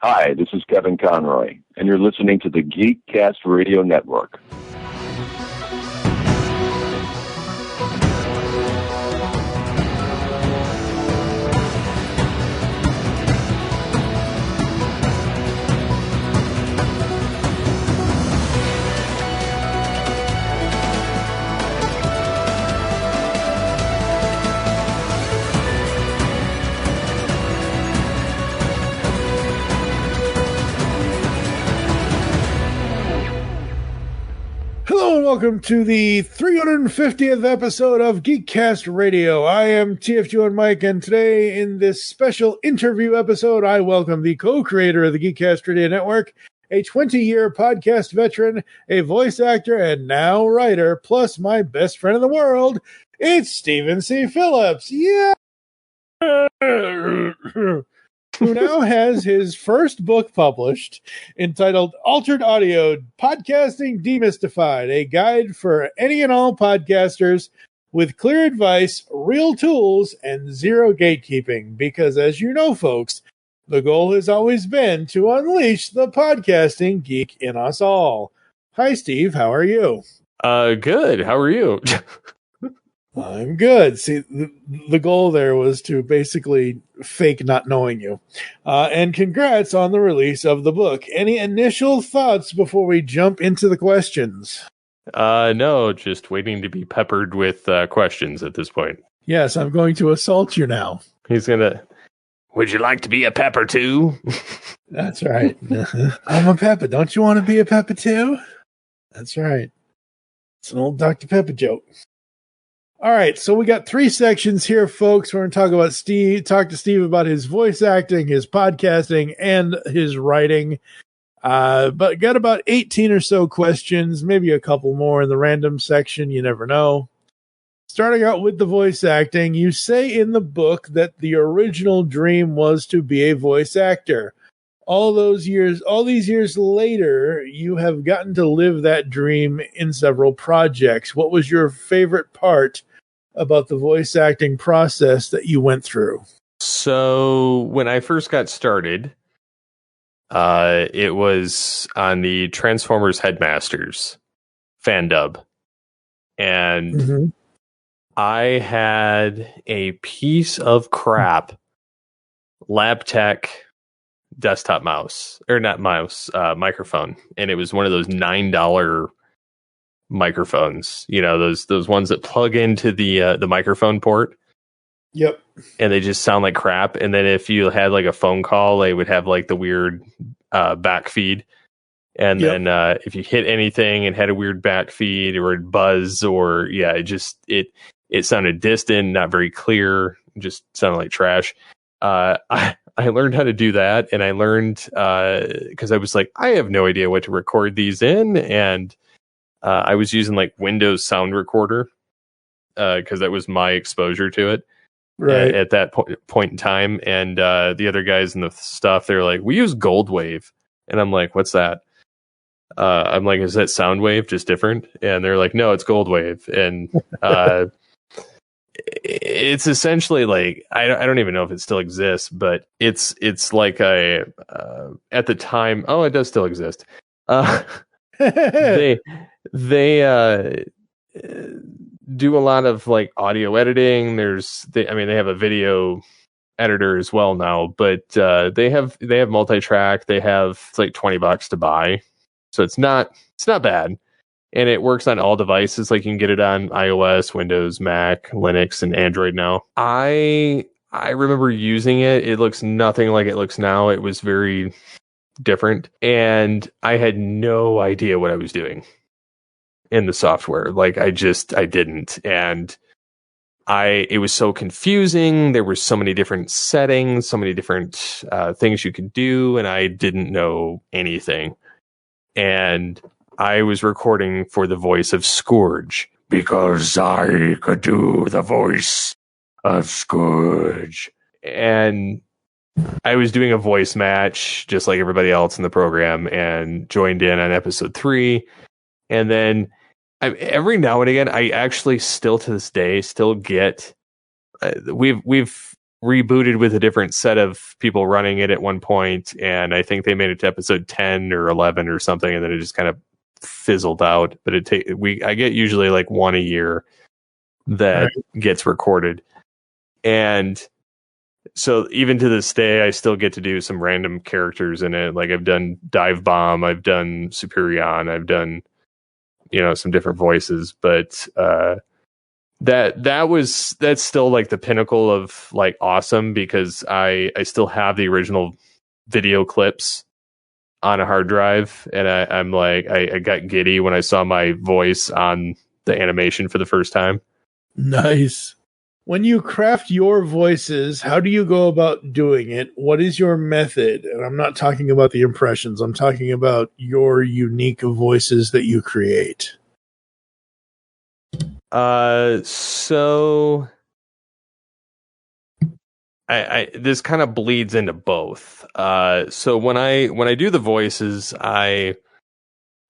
Hi, this is Kevin Conroy, and you're listening to the GeekCast Radio Network. Hello and welcome to the 350th episode of GeekCast Radio. I am TFG and Mike, and today in this special interview episode, I welcome the co-creator of the GeekCast Radio Network, a 20-year podcast veteran, a voice actor, and now writer, plus my best friend in the world. It's Stephen C. Phillips. Yeah! Who now has his first book published entitled Altered Audio Podcasting Demystified, a guide for any and all podcasters with clear advice, real tools, and zero gatekeeping. Because as you know, folks, the goal has always been to unleash the podcasting geek in us all. Hi, Steve. How are you? Good. How are you? I'm good. See, the goal there was to basically fake not knowing you. And congrats on the release of the book. Any initial thoughts before we jump into the questions? No, just waiting to be peppered with questions at this point. Yes, I'm going to assault you now. He's gonna... Would you like to be a pepper too? That's right. I'm a pepper. Don't you want to be a pepper too? That's right. It's an old Dr. Pepper joke. All right, so we got 3 sections here, folks. We're going to talk about talk to Steve about his voice acting, his podcasting, and his writing. But got about 18 or so questions, maybe a couple more in the random section. You never know. Starting out with the voice acting, you say in the book that the original dream was to be a voice actor. All these years later, you have gotten to live that dream in several projects. What was your favorite part about the voice acting process that you went through? So when I first got started, it was on the Transformers Headmasters fan dub. And I had a piece of crap LabTech desktop mouse, or not mouse, microphone, and it was one of those $9 microphones, you know, those ones that plug into the microphone port. Yep. And they just sound like crap. And then if you had like a phone call, they would have like the weird back feed. And then if you hit anything and had a weird back feed or it'd buzz, or it sounded distant, not very clear, just sounded like trash. I learned how to do that, and I learned because I was like, I have no idea what to record these in, and I was using like Windows Sound Recorder because that was my exposure to it at that point in time. And the other guys in the stuff, they're like, we use Goldwave, and I'm like, what's that? I'm like, is that Soundwave just different? And they're like, no, it's Goldwave, and it's essentially like I don't even know if it still exists, but it's like a at the time. Oh, it does still exist. They do a lot of like audio editing. They have a video editor as well now, but they have multi-track. It's like $20 to buy, so it's not bad. And it works on all devices. Like you can get it on iOS, Windows, Mac, Linux, and Android now. I remember using it. It looks nothing like it looks now. It was very different. And I had no idea what I was doing in the software. Like I didn't. And it was so confusing. There were so many different settings, so many different things you could do. And I didn't know anything. And I was recording for the voice of Scourge because I could do the voice of Scourge. And I was doing a voice match just like everybody else in the program and joined in on episode 3. And then every now and again, I actually still to this day still get we're rebooted with a different set of people running it at one point, and I think they made it to episode 10 or 11 or something, and then it just kind of fizzled out. But I get usually like one a year that gets recorded, and so even to this day, I still get to do some random characters in it. Like I've done Dive Bomb, I've done Superion, I've done, some different voices, but that's still like the pinnacle of like awesome, because I still have the original video clips on a hard drive, and I'm like, I got giddy when I saw my voice on the animation for the first time. Nice. When you craft your voices, how do you go about doing it? What is your method? And I'm not talking about the impressions. I'm talking about your unique voices that you create. So I this kind of bleeds into both. So when I do the voices, I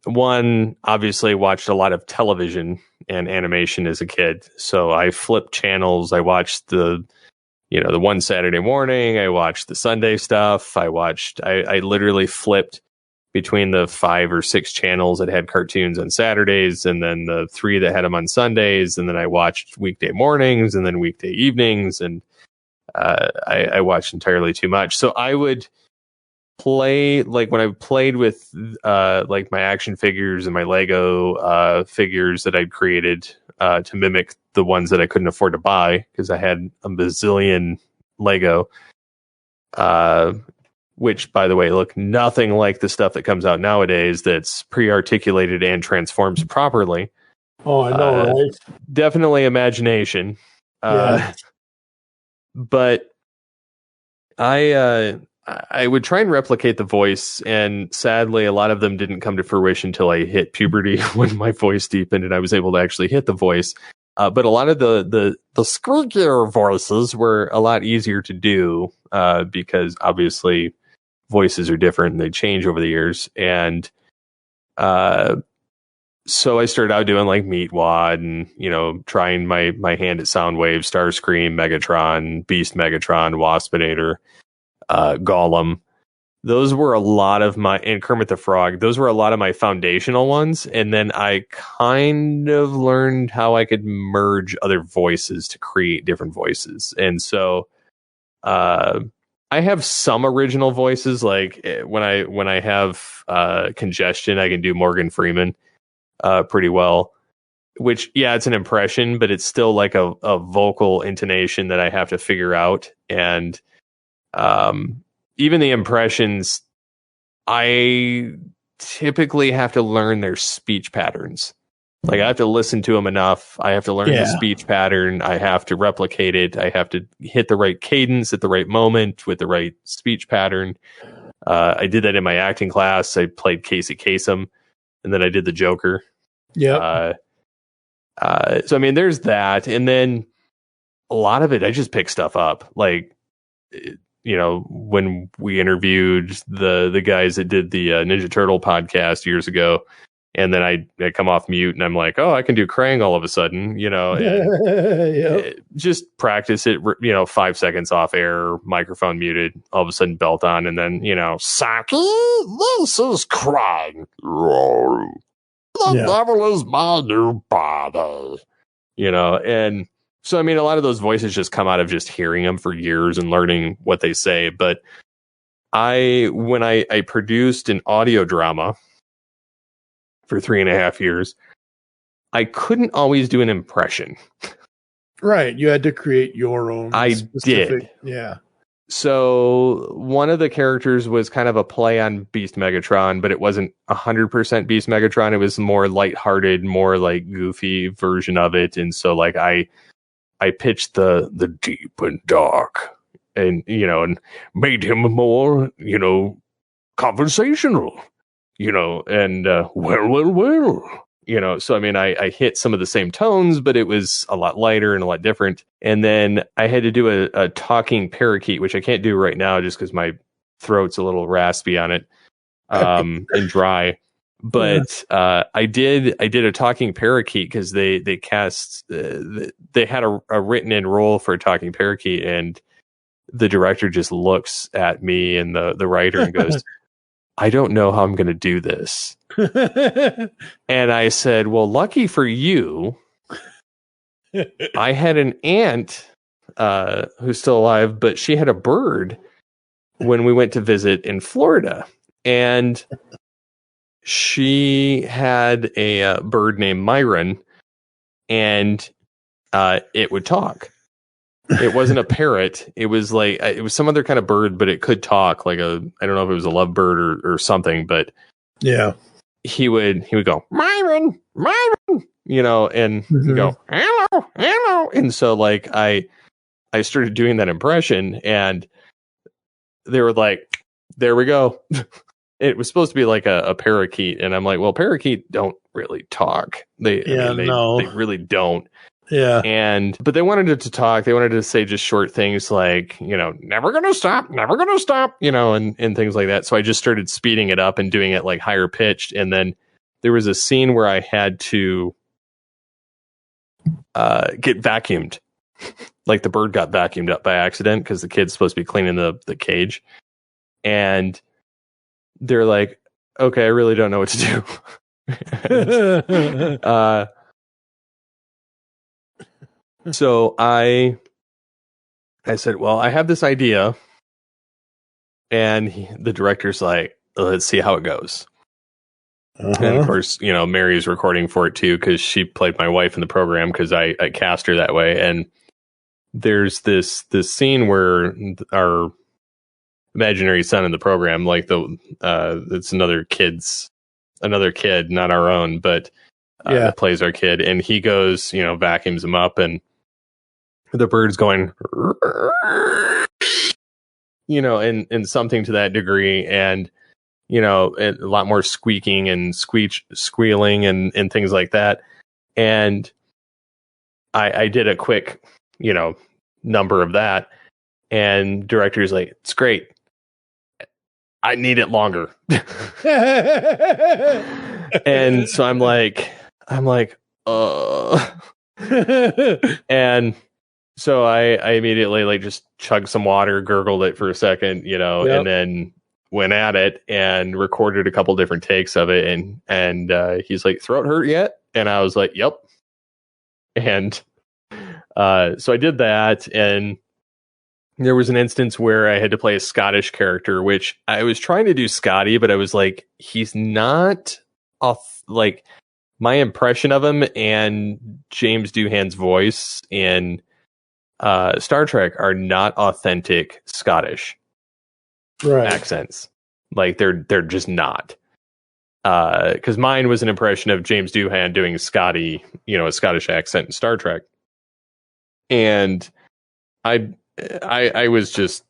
obviously watched a lot of television and animation as a kid. So I flipped channels. I watched the one Saturday morning. I watched the Sunday stuff. I literally flipped between the 5 or 6 channels that had cartoons on Saturdays, and then the 3 that had them on Sundays. And then I watched weekday mornings and then weekday evenings. And I watched entirely too much. So I would play, like when I played with like my action figures and my Lego figures that I'd created to mimic the ones that I couldn't afford to buy, because I had a bazillion Lego, which, by the way, look nothing like the stuff that comes out nowadays that's pre-articulated and transforms properly. Oh, I know, right? Definitely imagination. Yeah. But I would try and replicate the voice, and sadly, a lot of them didn't come to fruition until I hit puberty, when my voice deepened and I was able to actually hit the voice. But a lot of the squeakier voices were a lot easier to do, because obviously voices are different and they change over the years. And so I started out doing like Meatwad and, trying my hand at Soundwave, Starscream, Megatron, Beast Megatron, Waspinator, Gollum. Those were a lot of and Kermit the Frog. Those were a lot of my foundational ones. And then I kind of learned how I could merge other voices to create different voices. And so, I have some original voices. Like when I have, congestion, I can do Morgan Freeman, pretty well, which, yeah, it's an impression, but it's still like a vocal intonation that I have to figure out. And, even the impressions, I typically have to learn their speech patterns. Like I have to listen to them enough. I have to learn the speech pattern. I have to replicate it. I have to hit the right cadence at the right moment with the right speech pattern. I did that in my acting class. I played Casey Kasem, and then I did the Joker. Yeah. So I mean, there's that, and then a lot of it, I just pick stuff up. Like, when we interviewed the guys that did the Ninja Turtle podcast years ago, and then I come off mute and I'm like, oh, I can do Krang all of a sudden, and just practice it, 5 seconds off air, microphone muted, all of a sudden belt on, and then, Saki, this is Krang. The devil is my new body. And so, I mean, a lot of those voices just come out of just hearing them for years and learning what they say. But when I produced an audio drama for 3.5 years, I couldn't always do an impression. Right. You had to create your own. I did. Yeah. So one of the characters was kind of a play on Beast Megatron, but it wasn't 100% Beast Megatron. It was more lighthearted, more like goofy version of it. And so like I pitched the deep and dark, and and made him more conversational, and well. So I mean, I hit some of the same tones, but it was a lot lighter and a lot different. And then I had to do a talking parakeet, which I can't do right now just because my throat's a little raspy on it, and dry. But I did a talking parakeet because they cast they had a written in role for a talking parakeet, and the director just looks at me and the writer and goes, I don't know how I'm going to do this. And I said, well, lucky for you, I had an aunt who's still alive, but she had a bird when we went to visit in Florida. And she had a bird named Myron, and it would talk. It wasn't a parrot. It was like, it was some other kind of bird, but it could talk, like I don't know if it was a lovebird or something, but yeah, he would go, Myron, you know, and he'd go, hello. And so like, I started doing that impression, and they were like, there we go. It was supposed to be like a parakeet. And I'm like, well, parakeet don't really talk. They really don't. Yeah. But they wanted it to talk. They wanted to say just short things like, you know, never gonna stop, you know, and things like that. So I just started speeding it up and doing it like higher pitched. And then there was a scene where I had to get vacuumed. Like the bird got vacuumed up by accident because the kid's supposed to be cleaning the cage. And they're like, okay, I really don't know what to do. So I said, well, I have this idea. And the director's like, let's see how it goes. And of course, you know, Mary's recording for it too, because she played my wife in the program because I cast her that way. And there's this scene where our imaginary son in the program, like it's another kid, not our own, but that plays our kid, and he goes, you know, vacuums him up, and the bird's going, you know, and something to that degree, and you know, a lot more squeaking and squealing and things like that. And I did a quick, you know, number of that, and director's like, it's great. I need it longer. And so I'm like, and so I immediately like just chugged some water, gurgled it for a second, you know, and then went at it and recorded a couple different takes of it. And he's like, throat hurt yet? And I was like, yep. And so I did that, and there was an instance where I had to play a Scottish character, which I was trying to do Scotty, but I was like, he's not off. Like my impression of him and James Doohan's voice in Star Trek are not authentic Scottish accents. Like they're just not. Because mine was an impression of James Doohan doing Scotty, you know, a Scottish accent in Star Trek. And I was just,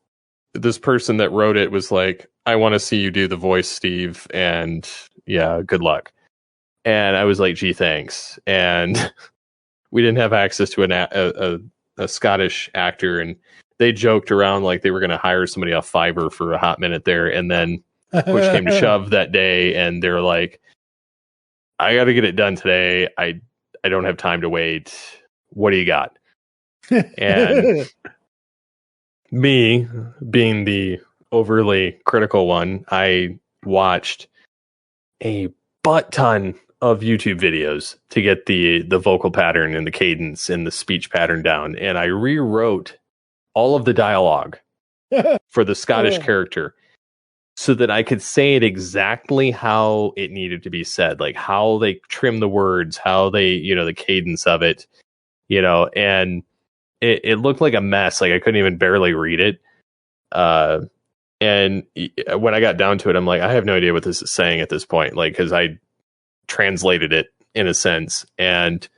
this person that wrote it was like, I want to see you do the voice, Steve, and yeah, good luck. And I was like, gee, thanks. And we didn't have access to a Scottish actor, and they joked around like they were going to hire somebody off Fiverr for a hot minute there, and then push came to shove that day, and they're like, I got to get it done today. I don't have time to wait. What do you got? And me, being the overly critical one, I watched a butt ton of YouTube videos to get the vocal pattern and the cadence and the speech pattern down. And I rewrote all of the dialogue for the Scottish character so that I could say it exactly how it needed to be said, like how they trim the words, how they, you know, the cadence of it, you know, and it looked like a mess. Like I couldn't even barely read it. And when I got down to it, I'm like, I have no idea what this is saying at this point. Like, cause I translated it in a sense. And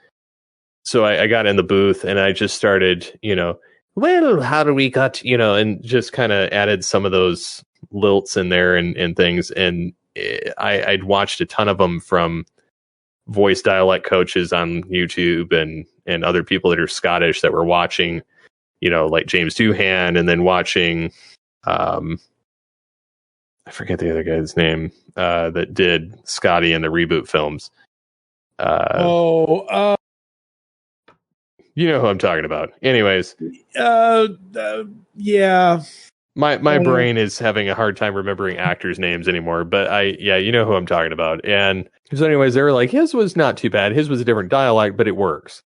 so I got in the booth and I just started, you know, well, how do we got, you know, and just kind of added some of those lilts in there and things. And I'd watched a ton of them from voice dialect coaches on YouTube and other people that are Scottish that were watching, you know, like James Doohan, and then watching, I forget the other guy's name, that did Scotty in the reboot films. You know who I'm talking about. Anyways. Yeah. My brain is having a hard time remembering actors' names anymore, but you know who I'm talking about. And so anyways, they were like, his was not too bad. His was a different dialect, but it works.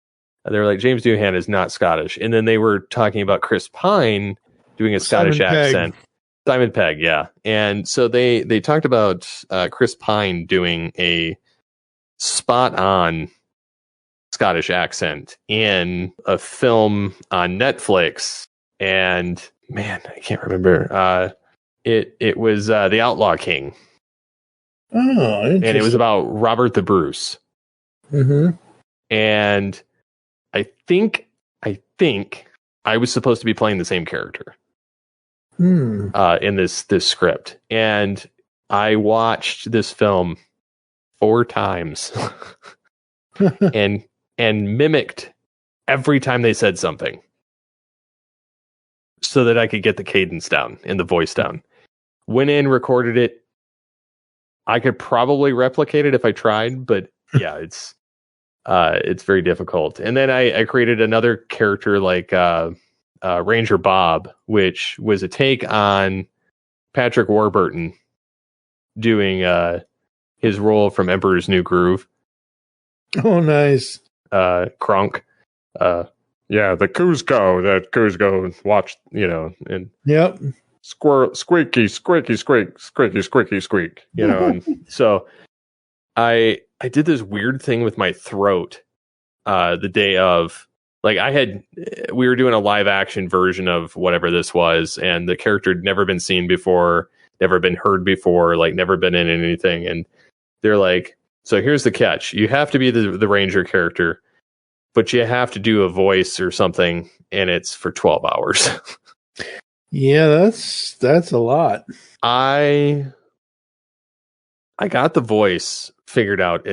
They were like, James Doohan is not Scottish. And then they were talking about Chris Pine doing a Scottish accent. Simon Pegg, yeah. And so they talked about Chris Pine doing a spot-on Scottish accent in a film on Netflix. And man, I can't remember. It was The Outlaw King. Oh, and it was about Robert the Bruce. Mm-hmm. And I think I was supposed to be playing the same character in this script. And I watched this film 4 times and mimicked every time they said something so that I could get the cadence down and the voice down. Went in, recorded it. I could probably replicate it if I tried, but yeah, it's very difficult. And then I created another character like Ranger Bob, which was a take on Patrick Warburton doing his role from Emperor's New Groove. Oh, nice. Kronk. Yeah, the Kuzco watched, and yep. Squirrel, squeaky, squeaky, squeak, squeaky, squeaky, squeak, and so I did this weird thing with my throat the day of, like, we were doing a live action version of whatever this was, and the character had never been seen before, never been heard before, like never been in anything, and they're like, so here's the catch. You have to be the Ranger character, but you have to do a voice or something, and it's for 12 hours. Yeah, that's a lot. I got the voice figured out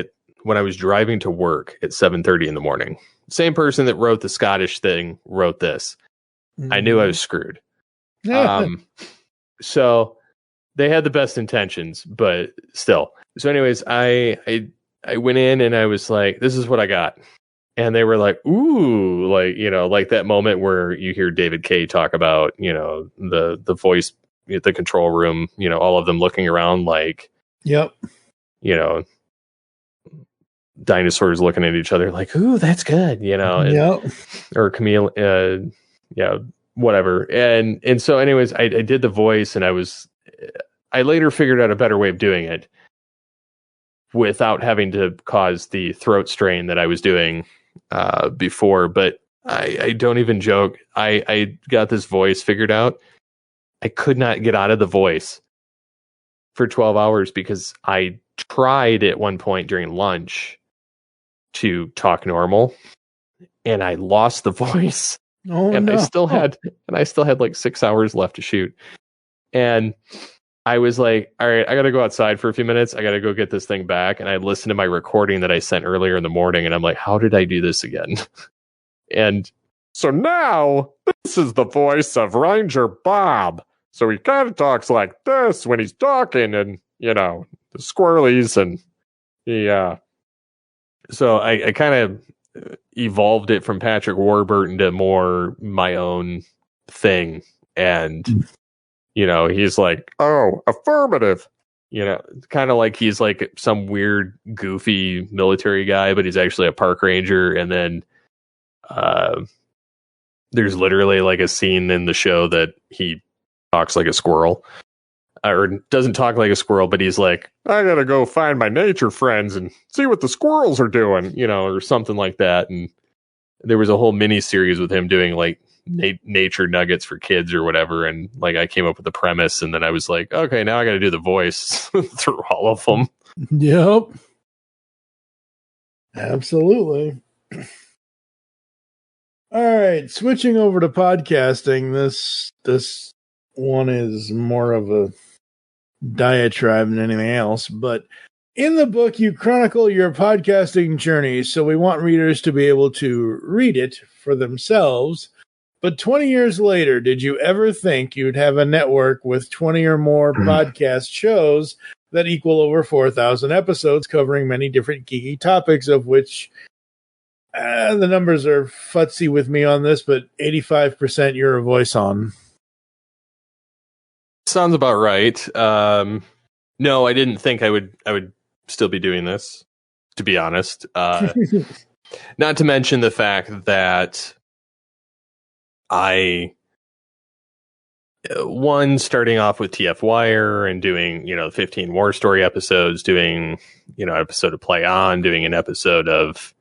when I was driving to work at 7:30 in the morning. Same person that wrote the Scottish thing wrote this. I knew I was screwed. So they had the best intentions, but still. So anyways, I went in and I was like, this is what I got. And they were like, ooh, like, like that moment where you hear David Kaye talk about, the voice at the control room, all of them looking around like, yep. Dinosaurs looking at each other like, ooh, that's good, and, yep. Or Camille, whatever. And so anyways, I did the voice, and I later figured out a better way of doing it without having to cause the throat strain that I was doing before. But I don't even joke. I got this voice figured out. I could not get out of the voice for 12 hours because I tried at one point during lunch to talk normal, and I lost the voice. Oh, and no. I still had like 6 hours left to shoot. And I was like, all right, I got to go outside for a few minutes. I got to go get this thing back. And I listened to my recording that I sent earlier in the morning, and I'm like, how did I do this again? And so now this is the voice of Ranger Bob. So he kind of talks like this when he's talking, and, the squirrelies, and so I kind of evolved it from Patrick Warburton to more my own thing. And, he's like, oh, affirmative, kind of like he's like some weird, goofy military guy, but he's actually a park ranger. And then there's literally like a scene in the show that he talks like a squirrel. Or doesn't talk like a squirrel, but he's like, I gotta go find my nature friends and see what the squirrels are doing, or something like that. And there was a whole mini series with him doing like nature nuggets for kids or whatever. And like, I came up with the premise, and then I was like, okay, now I gotta do the voice through all of them. Yep. Absolutely. All right, switching over to podcasting. This one is more of a diatribe than anything else, but in the book you chronicle your podcasting journey, so we want readers to be able to read it for themselves. But 20 years later, did you ever think you'd have a network with 20 or more podcast shows that equal over 4,000 episodes covering many different geeky topics, of which The numbers are futzy with me on this, but 85% you're a voice on. Sounds about right. No, I didn't think I would still be doing this, to be honest. Not to mention the fact that starting off with TF Wire and doing, 15 War Story episodes, doing, an episode of Play On, doing an episode of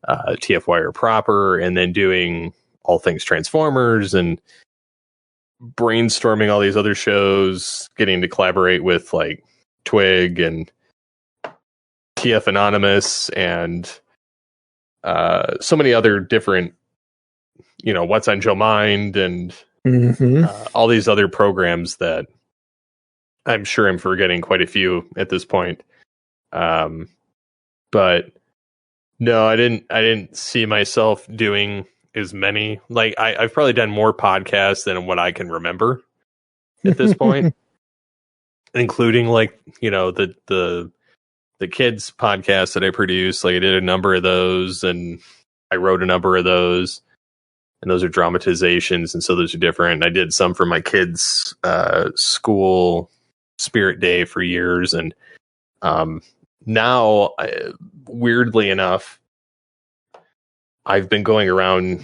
TF Wire proper, and then doing all things Transformers and brainstorming all these other shows, getting to collaborate with like Twig and TF Anonymous and so many other different, What's on Joe Mind and all these other programs that I'm sure I'm forgetting quite a few at this point. But no, I didn't see myself doing as many. Like I've probably done more podcasts than what I can remember at this point, including like, the kids podcast that I produce. Like I did a number of those and I wrote a number of those, and those are dramatizations. And so those are different. I did some for my kids' school spirit day for years. And now, weirdly enough, I've been going around,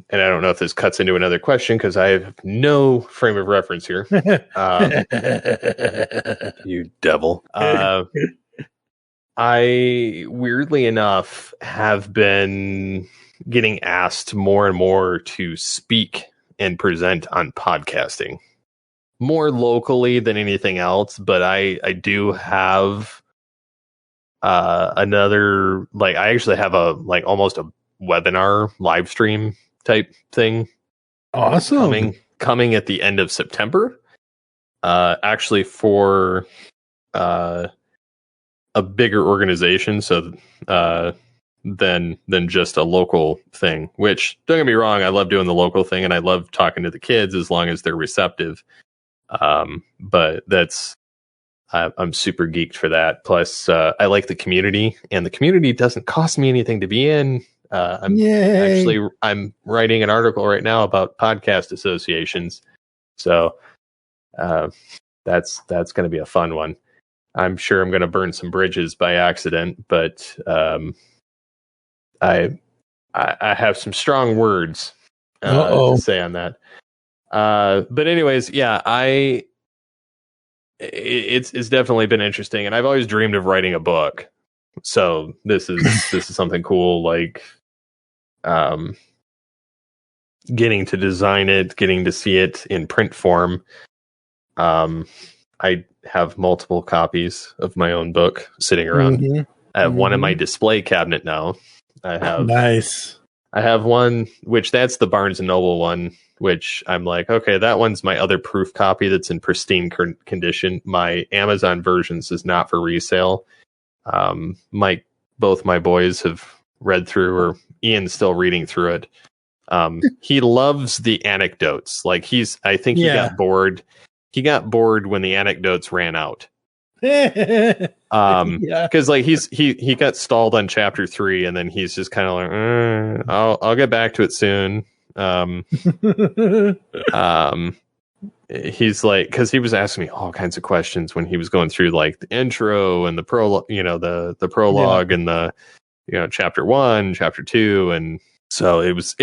and I don't know if this cuts into another question because I have no frame of reference here. You devil. I, weirdly enough, have been getting asked more and more to speak and present on podcasting, more locally than anything else. But I do have another, like, I actually have almost a webinar live stream type thing. Awesome. Coming at the end of September. Actually for a bigger organization, so than just a local thing, which, don't get me wrong, I love doing the local thing and I love talking to the kids as long as they're receptive. But I'm super geeked for that. Plus, I like the community, and the community doesn't cost me anything to be in. I'm writing an article right now about podcast associations. So, that's going to be a fun one. I'm sure I'm going to burn some bridges by accident, but I have some strong words to say on that. But anyways, yeah, it's definitely been interesting, and I've always dreamed of writing a book. So this is something cool, like getting to design it, getting to see it in print form. I have multiple copies of my own book sitting around. I have one in my display cabinet now. Nice. I have one, which that's the Barnes & Noble one, which I'm like, okay, that one's my other proof copy that's in pristine condition. My Amazon versions is not for resale. Both my boys have read through, or Ian's still reading through it. He loves the anecdotes. Like I think he got bored. He got bored when the anecdotes ran out. Because like he got stalled on chapter 3, and then he's just kind of like, I'll get back to it soon. He's like, because he was asking me all kinds of questions when he was going through like the intro and the prologue, the prologue and the chapter 1, chapter 2, and so it was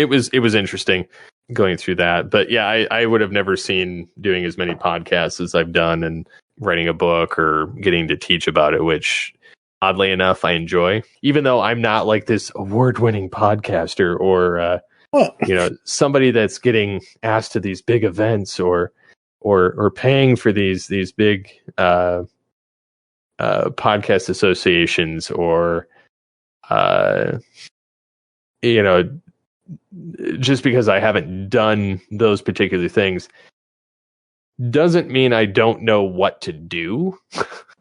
interesting going through that. But yeah, I would have never seen doing as many podcasts as I've done and writing a book or getting to teach about it, which oddly enough I enjoy, even though I'm not like this award-winning podcaster or somebody that's getting asked to these big events or paying for these big podcast associations or just because I haven't done those particular things doesn't mean I don't know what to do.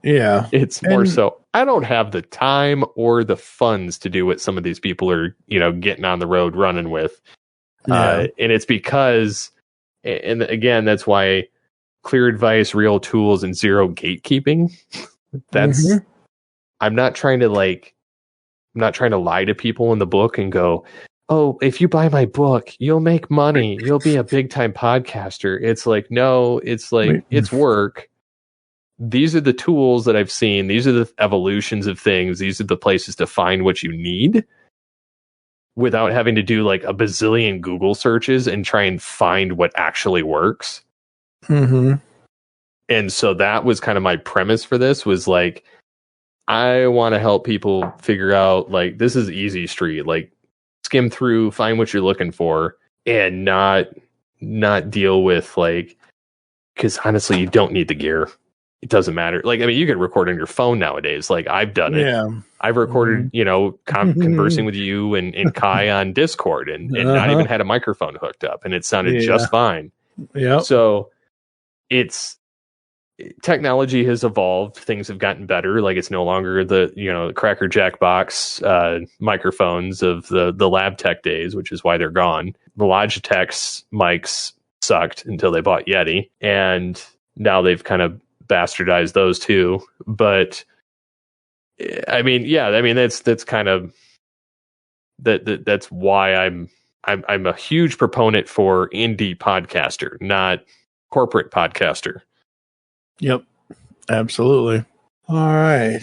Yeah. It's more so I don't have the time or the funds to do what some of these people are, getting on the road running with. And it's because, and again, that's why clear advice, real tools, and zero gatekeeping. I'm not trying to not trying to lie to people in the book and go, oh, if you buy my book, you'll make money. You'll be a big time podcaster. It's like, no, it's like, it's work. These are the tools that I've seen. These are the evolutions of things. These are the places to find what you need without having to do like a bazillion Google searches and try and find what actually works. Mm-hmm. And so that was kind of my premise for this, was like, I want to help people figure out, like, this is easy street. Like, skim through, find what you're looking for, and not deal with, like, because honestly, you don't need the gear. It doesn't matter. Like, I mean, you can record on your phone nowadays. Like, I've done it. Yeah. I've recorded, you know, conversing with you and Kai on Discord and not even had a microphone hooked up, and it sounded just fine. Yeah. So technology has evolved. Things have gotten better. Like, it's no longer the, you know, Cracker Jack box microphones of the lab tech days, which is why they're gone. The Logitech's mics sucked until they bought Yeti, and now they've kind of bastardized those too. But I mean, yeah, I mean, that's kind of that's why I'm a huge proponent for indie podcaster, not corporate podcaster. Yep, absolutely. All right.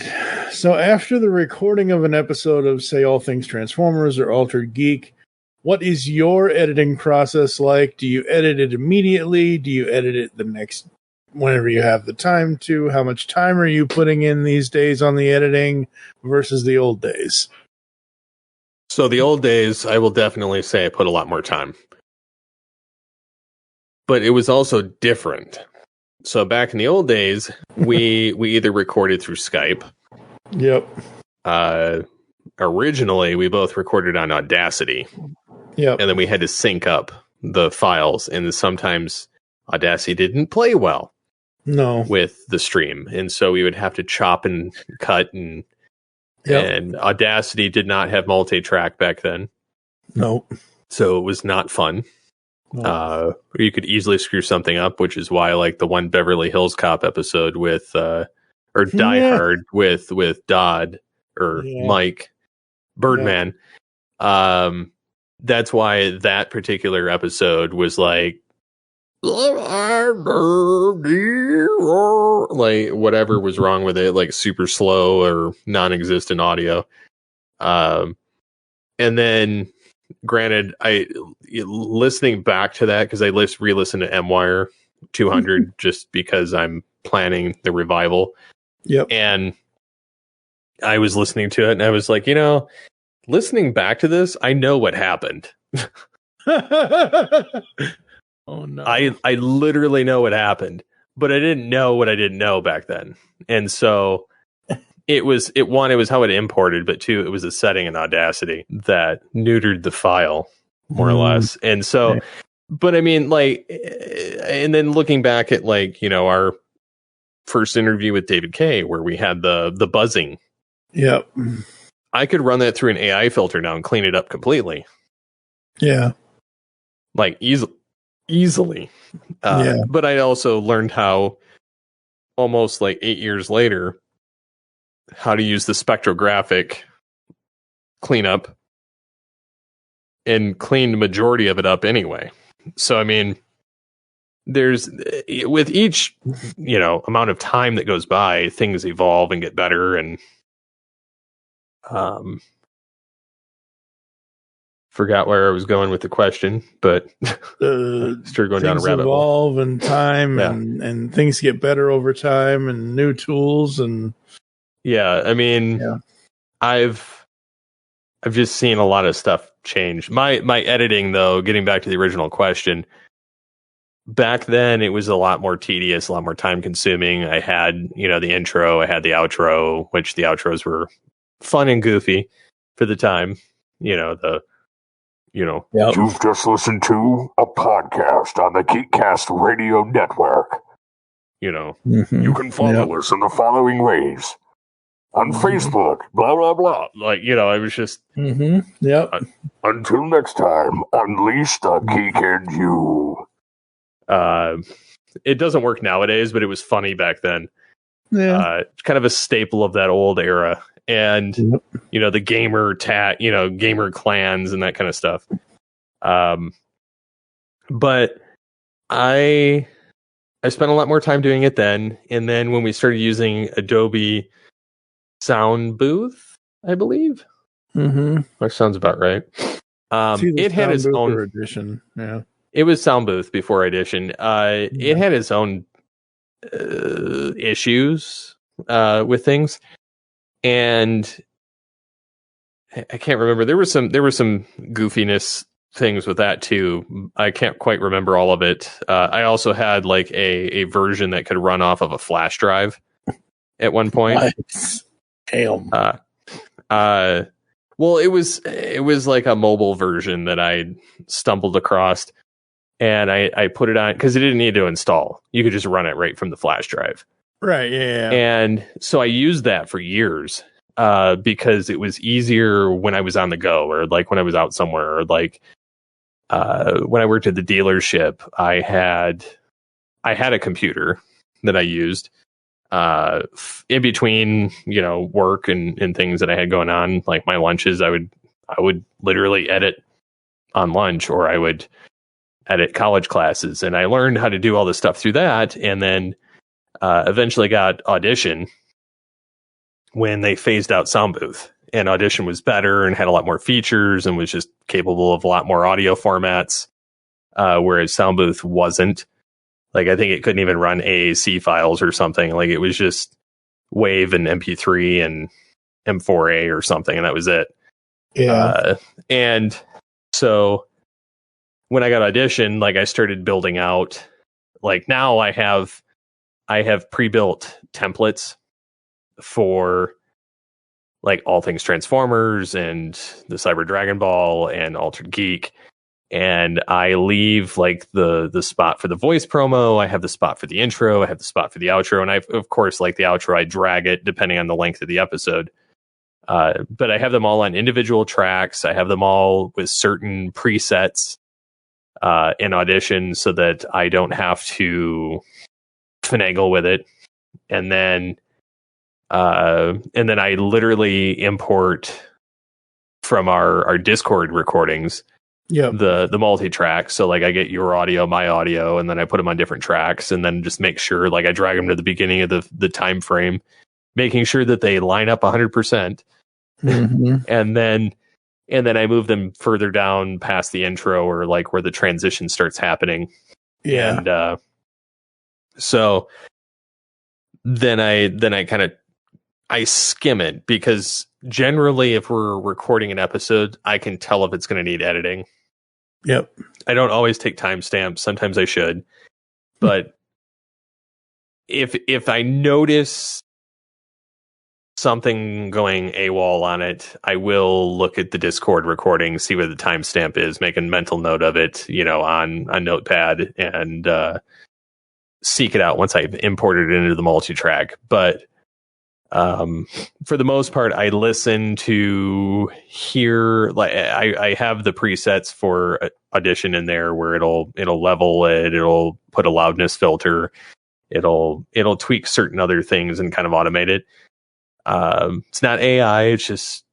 So after the recording of an episode of, say, All Things Transformers or Altered Geek, what is your editing process like? Do you edit it immediately? Do you edit it the next, whenever you have the time to? How much time are you putting in these days on the editing versus the old days? So the old days, I will definitely say I put a lot more time. But it was also different. So back in the old days, we either recorded through Skype. Yep. Originally, we both recorded on Audacity. Yep. And then we had to sync up the files, and sometimes Audacity didn't play well. No. With the stream. And so we would have to chop and cut, and Audacity did not have multi-track back then. Nope. So it was not fun. You could easily screw something up, which is why I like the one Beverly Hills Cop episode with or Die Hard with Dodd or Mike Birdman. That's why that particular episode was like whatever was wrong with it, like super slow or non-existent audio. And then granted, listening back to that, because I re-listened to M-Wire 200 just because I'm planning the revival. Yep. And I was listening to it, and I was like, you know, listening back to this, I know what happened. Oh no! I literally know what happened, but I didn't know what I didn't know back then, and so it was how it imported, but two, it was a setting in Audacity that neutered the file more or less, and so. But I mean, like, and then looking back at, like, you know, our first interview with David Kay, where we had the buzzing. Yep. I could run that through an AI filter now and clean it up completely. Yeah. Like easily. But I also learned how, almost like 8 years later, how to use the spectrographic cleanup and cleaned the majority of it up anyway. So, I mean, there's, with each, you know, amount of time that goes by, things evolve and get better. And forgot where I was going with the question, but started going down a rabbit hole. Evolve and time, and things get better over time, and new tools, and I mean, I've just seen a lot of stuff change. My editing, though, getting back to the original question, back then it was a lot more tedious, a lot more time consuming. I had, you know, the intro, I had the outro, which the outros were fun and goofy for the time. You've just listened to a podcast on the GeekCast Radio Network. You can follow us in the following ways. On Facebook, blah, blah, blah. Like, I was just... Until next time, unleash the geek in you. It doesn't work nowadays, but it was funny back then. Yeah. Kind of a staple of that old era. and the gamer gamer clans and that kind of stuff. But I spent a lot more time doing it then, and then when we started using Adobe Sound Booth, I believe, that sounds about right. It had its own edition. Yeah, it was Sound Booth before Audition. It had its own issues with things, and I can't remember. There was some goofiness things with that too. I can't quite remember all of it. I also had like a version that could run off of a flash drive at one point. Damn. Well, it was like a mobile version that I stumbled across, and I put it on because it didn't need to install. You could just run it right from the flash drive. Right. Yeah. And so I used that for years because it was easier when I was on the go, or like when I was out somewhere, or like when I worked at the dealership, I had a computer that I used in between, work and things that I had going on, like my lunches. I would literally edit on lunch, or I would edit college classes, and I learned how to do all this stuff through that. And then eventually got Audition when they phased out Sound Booth, and Audition was better and had a lot more features and was just capable of a lot more audio formats, whereas Sound Booth wasn't. Like, I think it couldn't even run AAC files or something. Like, it was just WAV and MP3 and M4A or something, and that was it. Yeah. And so when I got Audition, like, I started building out, like, now I have pre-built templates for like all things Transformers and the Cyber Dragon Ball and Altered Geek. And I leave like the spot for the voice promo. I have the spot for the intro. I have the spot for the outro. And I, of course, like the outro, I drag it depending on the length of the episode. But I have them all on individual tracks. I have them all with certain presets in Audition so that I don't have to finagle with it. And then I literally import from our Discord recordings the multi-track. So like I get your audio, my audio, and then I put them on different tracks, and then just make sure like I drag them to the beginning of the time frame, making sure that they line up 100%. and then I move them further down past the intro, or like where the transition starts happening. Yeah. And so then I kind of skim it, because generally if we're recording an episode, I can tell if it's going to need editing. Yep. I don't always take timestamps. Sometimes I should. But if I notice something going AWOL on it, I will look at the Discord recording, see where the timestamp is, make a mental note of it, on Notepad, and seek it out once I've imported it into the multi-track. But for the most part, I listen to hear, like I have the presets for Audition in there where it'll level it, it'll put a loudness filter, it'll tweak certain other things and kind of automate it. It's not AI, it's just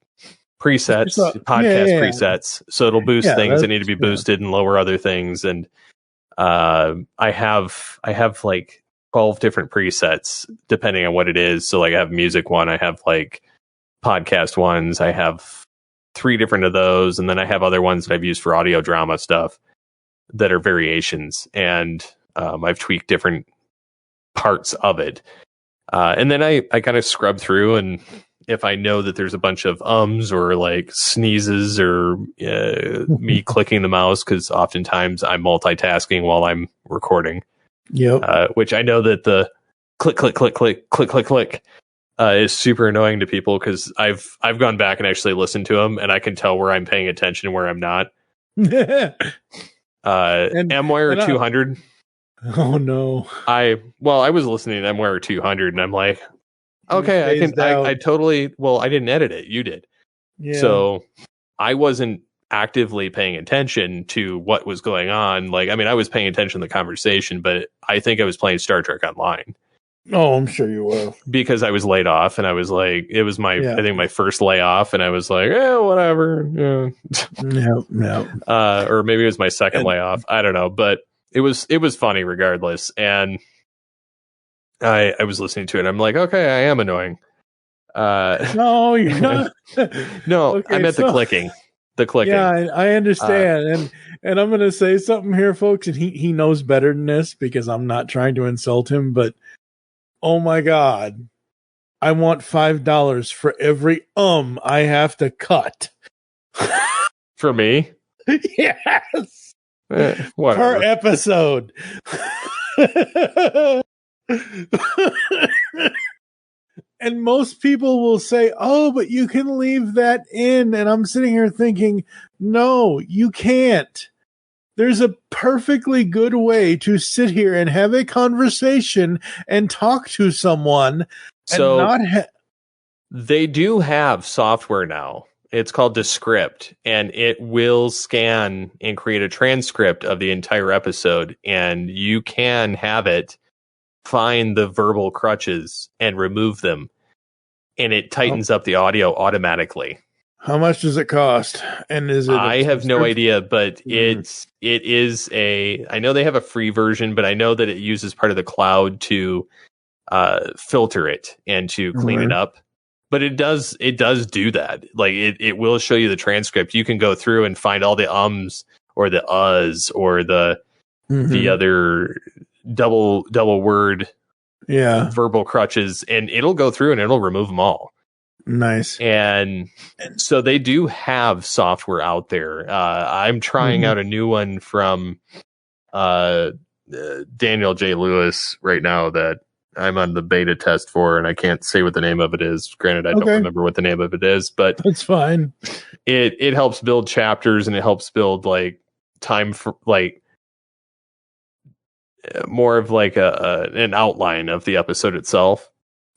presets, podcast presets. So it'll boost things that need to be boosted and lower other things. And I have like 12 different presets depending on what it is. So like I have music one, I have like podcast ones, I have 3 different of those, and then I have other ones that I've used for audio drama stuff that are variations, and I've tweaked different parts of it. And then I kind of scrub through, and if I know that there's a bunch of ums or like sneezes or me clicking the mouse, because oftentimes I'm multitasking while I'm recording. Yep. Which I know that the click, click, click, click, click, click, click is super annoying to people, because I've gone back and actually listened to them, and I can tell where I'm paying attention and where I'm not. MWire 200. Oh no! I was listening to MWire 200, and I'm like, okay, I totally. Well, I didn't edit it. You did. Yeah. So I wasn't actively paying attention to what was going on. Like, I mean, I was paying attention to the conversation, but I think I was playing Star Trek Online. Oh, I'm sure you will. because I was laid off, and I was like, it was my, Yeah. I think my first layoff, and I was like, whatever. Yeah. No. Or maybe it was my second And- layoff. I don't know, but it was funny regardless. And I was listening to it. And I'm like, okay, I am annoying. No, you're not. No, Okay, I meant the clicking. The clicking. Yeah, I understand. And I'm going to say something here, folks, and he knows better than this because I'm not trying to insult him, but oh my God, I want $5 for every I have to cut. For me? Yes. Whatever. Per episode. And most people will say, oh, but you can leave that in. And I'm sitting here thinking, no, you can't. There's a perfectly good way to sit here and have a conversation and talk to someone So and not they do have software now. It's called Descript, and it will scan and create a transcript of the entire episode, and you can have it find the verbal crutches and remove them, and it tightens up the audio automatically. How much does it cost? And is it? I have no idea, but it is I know they have a free version, but I know that it uses part of the cloud to filter it and to clean it up. But it does do that. Like it will show you the transcript. You can go through and find all the ums or the uhs or the other double word verbal crutches, and it'll go through and it'll remove them all. Nice. And so they do have software out there. I'm trying out a new one from Daniel J. Lewis right now that I'm on the beta test for, and I can't say what the name of it is. Granted, I don't remember what the name of it is, but that's fine. It helps build chapters, and it helps build like time for like more of like an outline of the episode itself.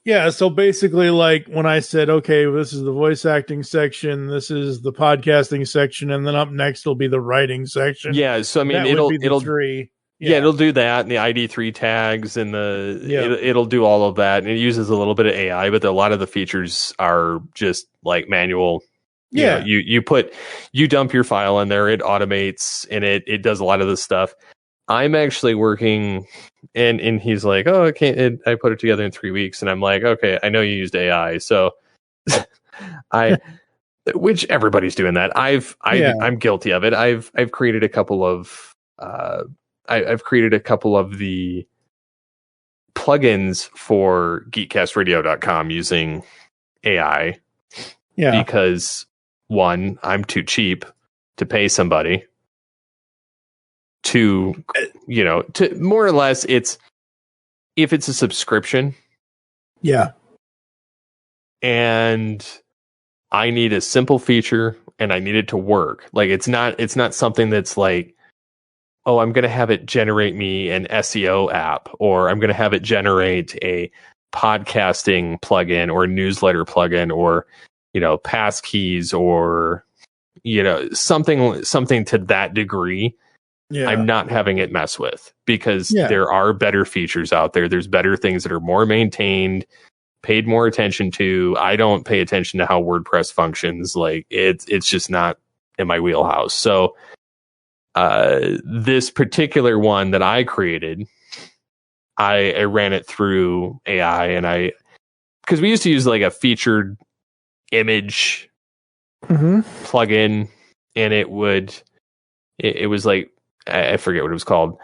Yeah, so basically, like when I said, okay, this is the voice acting section, this is the podcasting section, and then up next will be the writing section. Yeah, so I mean, it'll three. Yeah, it'll do that, and the ID3 tags, and it'll do all of that, and it uses a little bit of AI, but a lot of the features are just like manual. Yeah, you dump your file in there, it automates, and it does a lot of this stuff. I'm actually working, and he's like, oh, I put it together in 3 weeks, and I'm like, okay, I know you used AI, so which everybody's doing that. I'm guilty of it. I've created a couple of I've created a couple of the plugins for GeekCastRadio.com using AI. Yeah. Because one, I'm too cheap to pay somebody. To more or less, if it's a subscription. Yeah. And I need a simple feature and I need it to work. Like it's not something that's like, oh, I'm going to have it generate me an SEO app, or I'm going to have it generate a podcasting plugin or newsletter plugin, or, passkeys, or, something to that degree. Yeah. I'm not having it mess with, because there are better features out there. There's better things that are more maintained, paid more attention to. I don't pay attention to how WordPress functions. Like it's just not in my wheelhouse. So, this particular one that I created, I ran it through AI, and because we used to use like a featured image plugin, and it was like, I forget what it was called,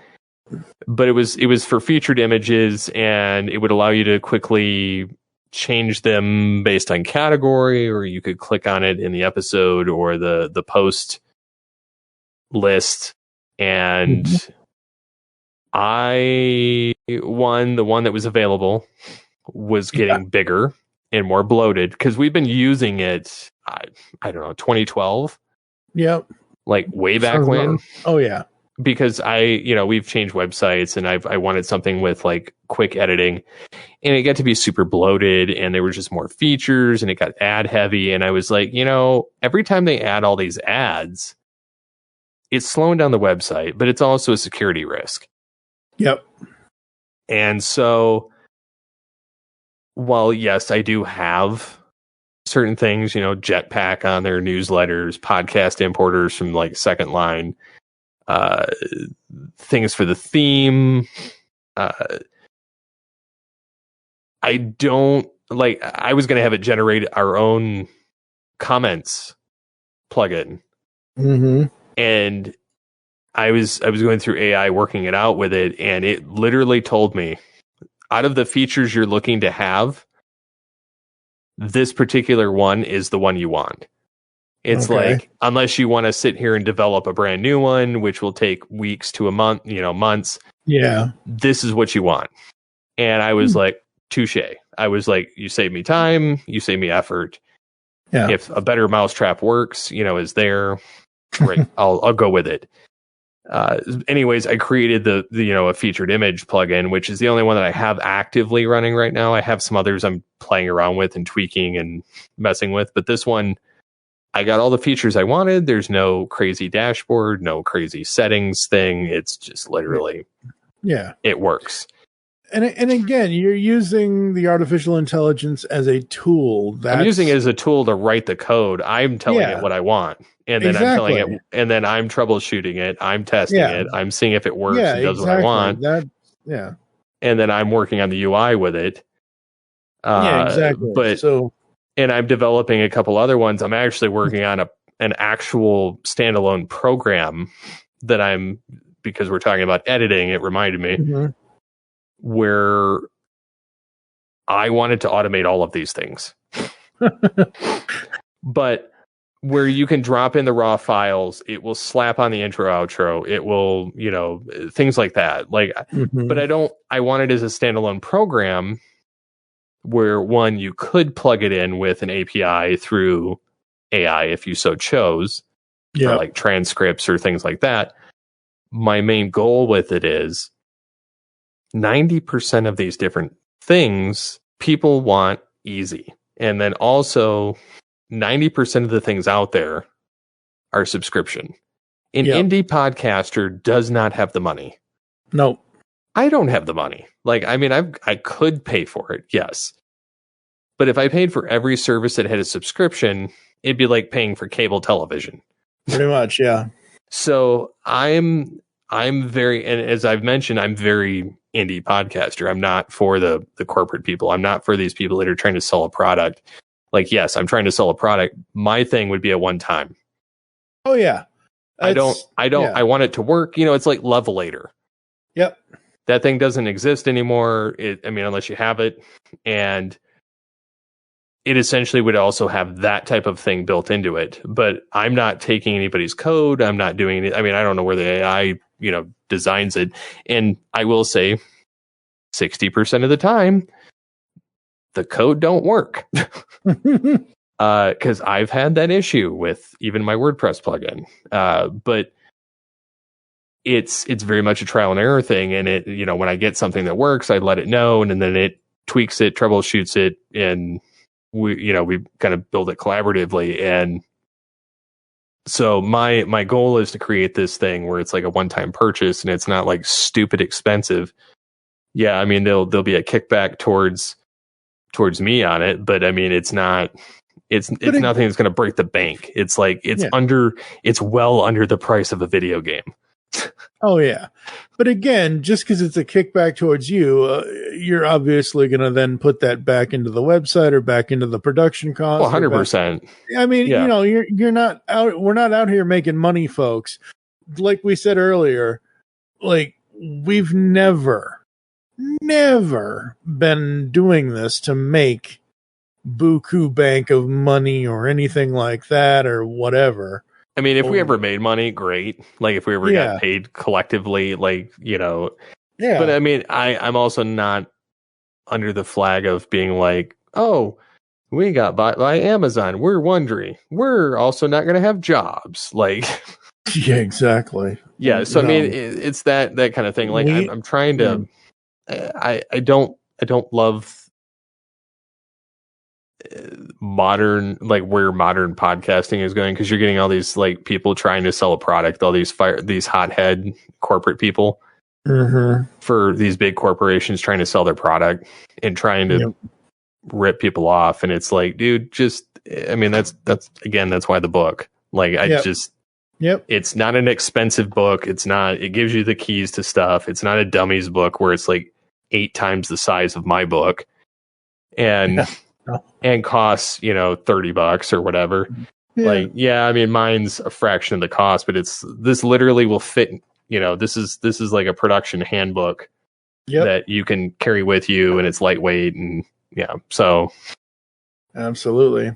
but it was for featured images, and it would allow you to quickly change them based on category, or you could click on it in the episode or the post list. And the one that was available was getting bigger and more bloated, because we've been using it, I don't know, 2012. Yep. Like way back when. Oh yeah. Because we've changed websites, and I wanted something with like quick editing, and it got to be super bloated, and there were just more features, and it got ad heavy. And I was like, every time they add all these ads, it's slowing down the website, but it's also a security risk. Yep. And so while yes, I do have certain things, Jetpack on their newsletters, podcast importers from like Second Line, things for the theme. I don't like. I was going to have it generate our own comments plugin, and I was going through AI working it out with it, and it literally told me, out of the features you're looking to have, this particular one is the one you want. It's like, unless you want to sit here and develop a brand new one, which will take weeks to a month, months. Yeah. This is what you want. And I was like, touche. I was like, you save me time, you save me effort. Yeah. If a better mousetrap works, is there, great. I'll go with it. Anyways, I created the a featured image plugin, which is the only one that I have actively running right now. I have some others I'm playing around with and tweaking and messing with, but this one, I got all the features I wanted. There's no crazy dashboard, no crazy settings thing. It's just literally, it works. And again, you're using the artificial intelligence as a tool. I'm using it as a tool to write the code. I'm telling it what I want, and then I'm telling it, and then I'm troubleshooting it. I'm testing it. I'm seeing if it works and does what I want. And then I'm working on the UI with it. But and I'm developing a couple other ones. I'm actually working on an actual standalone program that because we're talking about editing, it reminded me, where I wanted to automate all of these things. But where you can drop in the raw files, it will slap on the intro outro, it will, things like that. But I want it as a standalone program where, one, you could plug it in with an API through AI if you so chose, for like transcripts or things like that. My main goal with it is 90% of these different things people want easy. And then also 90% of the things out there are subscription. An indie podcaster does not have the money. No. I don't have the money. I could pay for it, yes. But if I paid for every service that had a subscription, it'd be like paying for cable television. Pretty much, yeah. So I'm very, and as I've mentioned, I'm very indie podcaster. I'm not for the corporate people. I'm not for these people that are trying to sell a product. Yes, I'm trying to sell a product. My thing would be a one time. Oh yeah. I want it to work. It's like Levelator. Yep. That thing doesn't exist anymore. Unless you have it. And it essentially would also have that type of thing built into it. But I'm not taking anybody's code. I'm not doing it. I don't know where the AI, designs it. And I will say 60% of the time, the code don't work. Because I've had that issue with even my WordPress plugin. But it's very much a trial and error thing. And it, when I get something that works, I let it know, and then it tweaks it, troubleshoots it, and we kind of build it collaboratively. And so my goal is to create this thing where it's like a one-time purchase, and it's not like stupid expensive. Yeah, there'll be a kickback towards me on it, but it's not. It's nothing that's going to break the bank. It's like it's well under the price of a video game. Oh yeah, but again, just because it's a kickback towards you, you're obviously going to then put that back into the website or back into the production cost. Well, 100%. You're not out. We're not out here making money, folks. Like we said earlier, we've never been doing this to make buku bank of money or anything like that or whatever. If we ever made money, great. If we ever got paid collectively, Yeah. But I'm also not under the flag of being like, oh, we got bought by Amazon. We're Wondery. We're also not going to have jobs. Yeah, exactly. Yeah. So it's that kind of thing. I'm trying to. I don't love modern, where modern podcasting is going, because you're getting all these people trying to sell a product, all these hothead corporate people for these big corporations trying to sell their product and trying to rip people off, and it's like, dude, just, I mean, that's why the book, like, it's not an expensive book. It gives you the keys to stuff. It's not a dummies book where it's like 8 times the size of my book and costs, $30 or whatever. Yeah. Like, I mean, mine's a fraction of the cost, but this literally will fit, this is like a production handbook that you can carry with you, and it's lightweight, and so. Absolutely.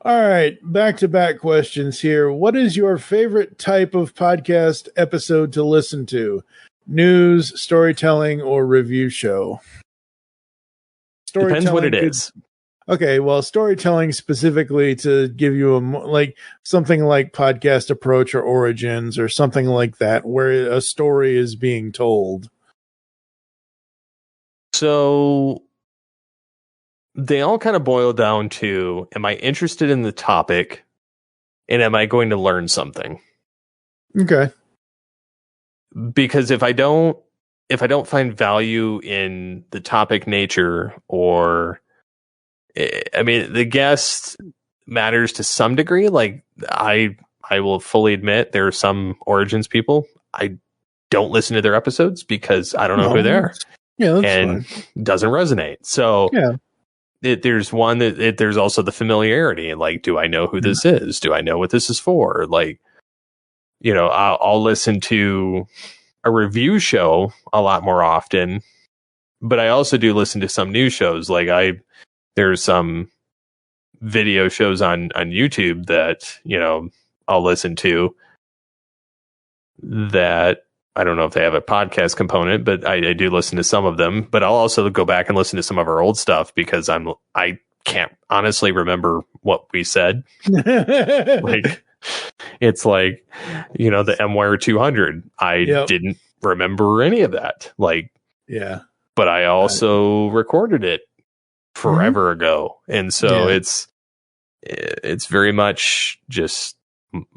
All right, back-to-back questions here. What is your favorite type of podcast episode to listen to? News, storytelling, or review show? Depends what it is. Okay, well, storytelling specifically to give you something like Podcast Approach or Origins or something like that, where a story is being told. So they all kind of boil down to, am I interested in the topic, and am I going to learn something? Okay. Because if I don't find value in the topic nature, or, I mean, the guest matters to some degree. Like, I will fully admit there are some Origins people, I don't listen to their episodes because I don't know who they are. Yeah, that's and fine. Doesn't resonate. So there's one that there's also the familiarity. Like, do I know who this is? Do I know what this is for? Like, I'll listen to a review show a lot more often, but I also do listen to some news shows. Like, there's some video shows on YouTube that, I'll listen to that. I don't know if they have a podcast component, but I do listen to some of them. But I'll also go back and listen to some of our old stuff because I can't honestly remember what we said. Like, it's like, the MWire 200. I didn't remember any of that. Like, but I also recorded it forever ago, and so it's very much just.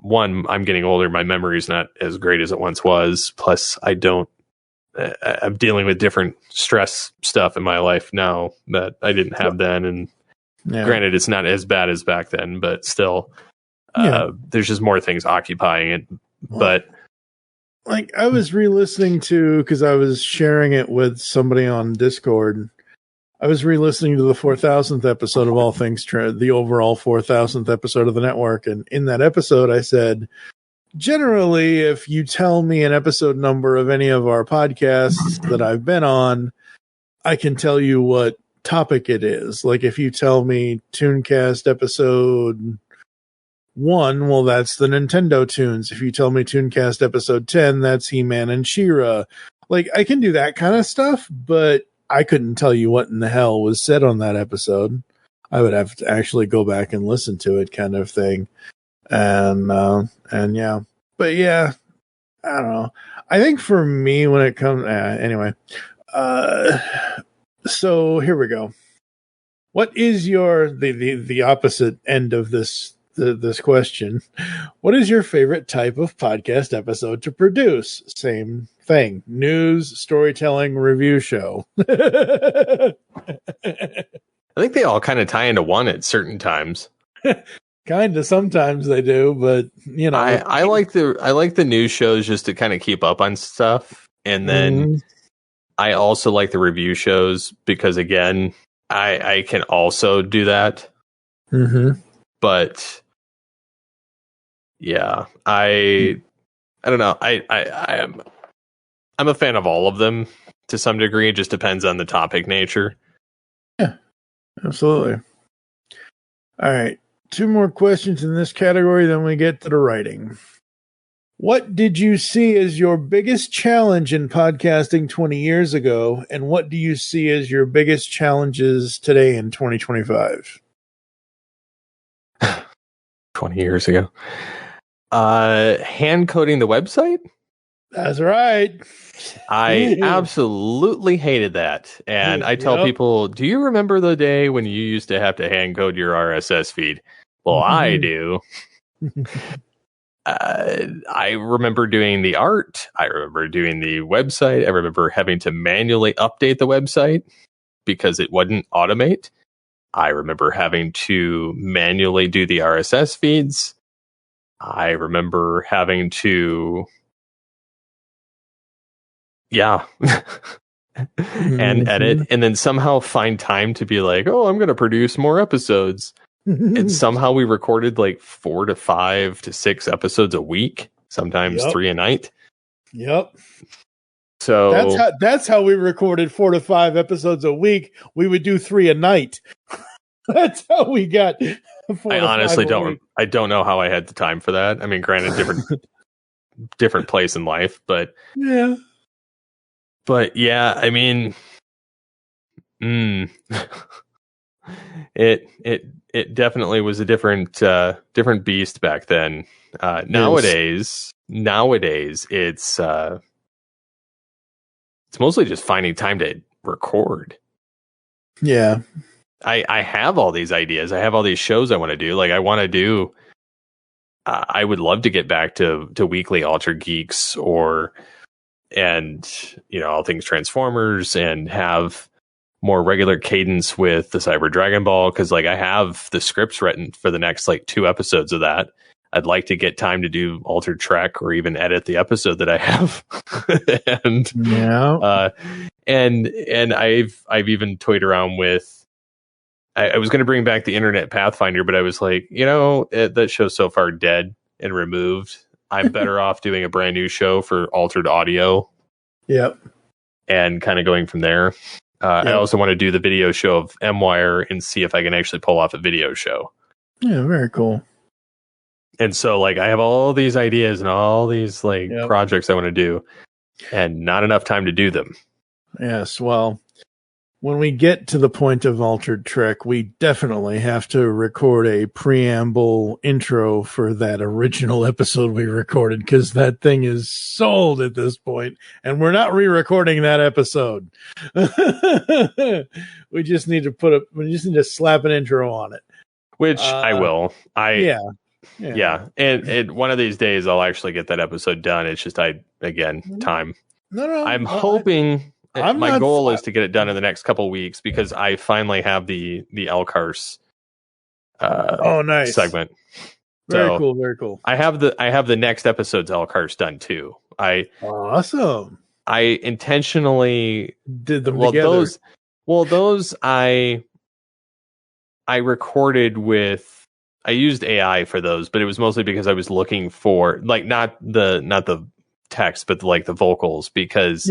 One, I'm getting older. My memory is not as great as it once was. Plus, I'm dealing with different stress stuff in my life now that I didn't have then. And granted, it's not as bad as back then, but still, there's just more things occupying it. But like, I was re-listening to, because I was sharing it with somebody on Discord. I was re-listening to the 4,000th episode of All Things the overall 4,000th episode of the network. And in that episode, I said, generally, if you tell me an episode number of any of our podcasts that I've been on, I can tell you what topic it is. Like, if you tell me Tooncast episode 1, well, that's the Nintendo tunes. If you tell me Tooncast episode 10, that's He-Man and She-Ra. Like, I can do that kind of stuff, but I couldn't tell you what in the hell was said on that episode. I would have to actually go back and listen to it, kind of thing. And yeah, but yeah, I don't know. I think for me, when it comes, anyway, so here we go. What is the opposite end of this question? What is your favorite type of podcast episode to produce? Same thing. News, storytelling, review show. I think they all kind of tie into one at certain times. Kind of, sometimes they do, but I like the news shows just to kind of keep up on stuff, and then I also like the review shows because, again, I can also do that. But yeah, I don't know. I'm a fan of all of them to some degree. It just depends on the topic nature. Yeah, absolutely. All right. 2 more questions in this category, then we get to the writing. What did you see as your biggest challenge in podcasting 20 years ago, and what do you see as your biggest challenges today in 2025? 20 years ago. Hand coding the website? That's right. I absolutely hated that. And I tell people, do you remember the day when you used to have to hand code your RSS feed? Well, I do. I remember doing the art. I remember doing the website. I remember having to manually update the website because it wouldn't automate. I remember having to manually do the RSS feeds. I remember having to, and edit, and then somehow find time to be like, oh, I'm going to produce more episodes. And somehow we recorded like 4 to 5 to 6 episodes a week, sometimes 3 a night. Yep. So that's how we recorded 4 to 5 episodes a week. We would do 3 a night. That's how we got. I honestly don't know how I had the time for that. I mean, granted, different place in life, but yeah. I mean, it definitely was a different beast back then. Nowadays it's mostly just finding time to record. Yeah. I have all these ideas. I have all these shows I want to do. Like I want to do, I would love to get back to weekly Altered Geeks and all things Transformers, and have more regular cadence with the Cyber Dragon Ball. Cause like I have the scripts written for the next like 2 episodes of that. I'd like to get time to do Altered Trek or even edit the episode that I have. And I've even toyed around with, I was going to bring back the Internet Pathfinder, but I was like, that show's so far dead and removed. I'm better off doing a brand new show for Altered Audio. Yep. And kind of going from there. I also want to do the video show of M-Wire and see if I can actually pull off a video show. Yeah, very cool. And so, like, I have all these ideas and all these, projects I want to do, and not enough time to do them. Yes, well, when we get to the point of Altered Trek, we definitely have to record a preamble intro for that original episode we recorded, because that thing is sold at this point, and we're not re-recording that episode. We just need to slap an intro on it. Which I will. Yeah. And one of these days I'll actually get that episode done. It's just time. No. I'm hoping. My goal is to get it done in the next couple of weeks, because I finally have the Elcars nice segment. Very cool. I have the next episode's Elcars done too. Awesome. I intentionally did them together. Those I recorded with. I used AI for those, but it was mostly because I was looking for not the text, but the vocals, because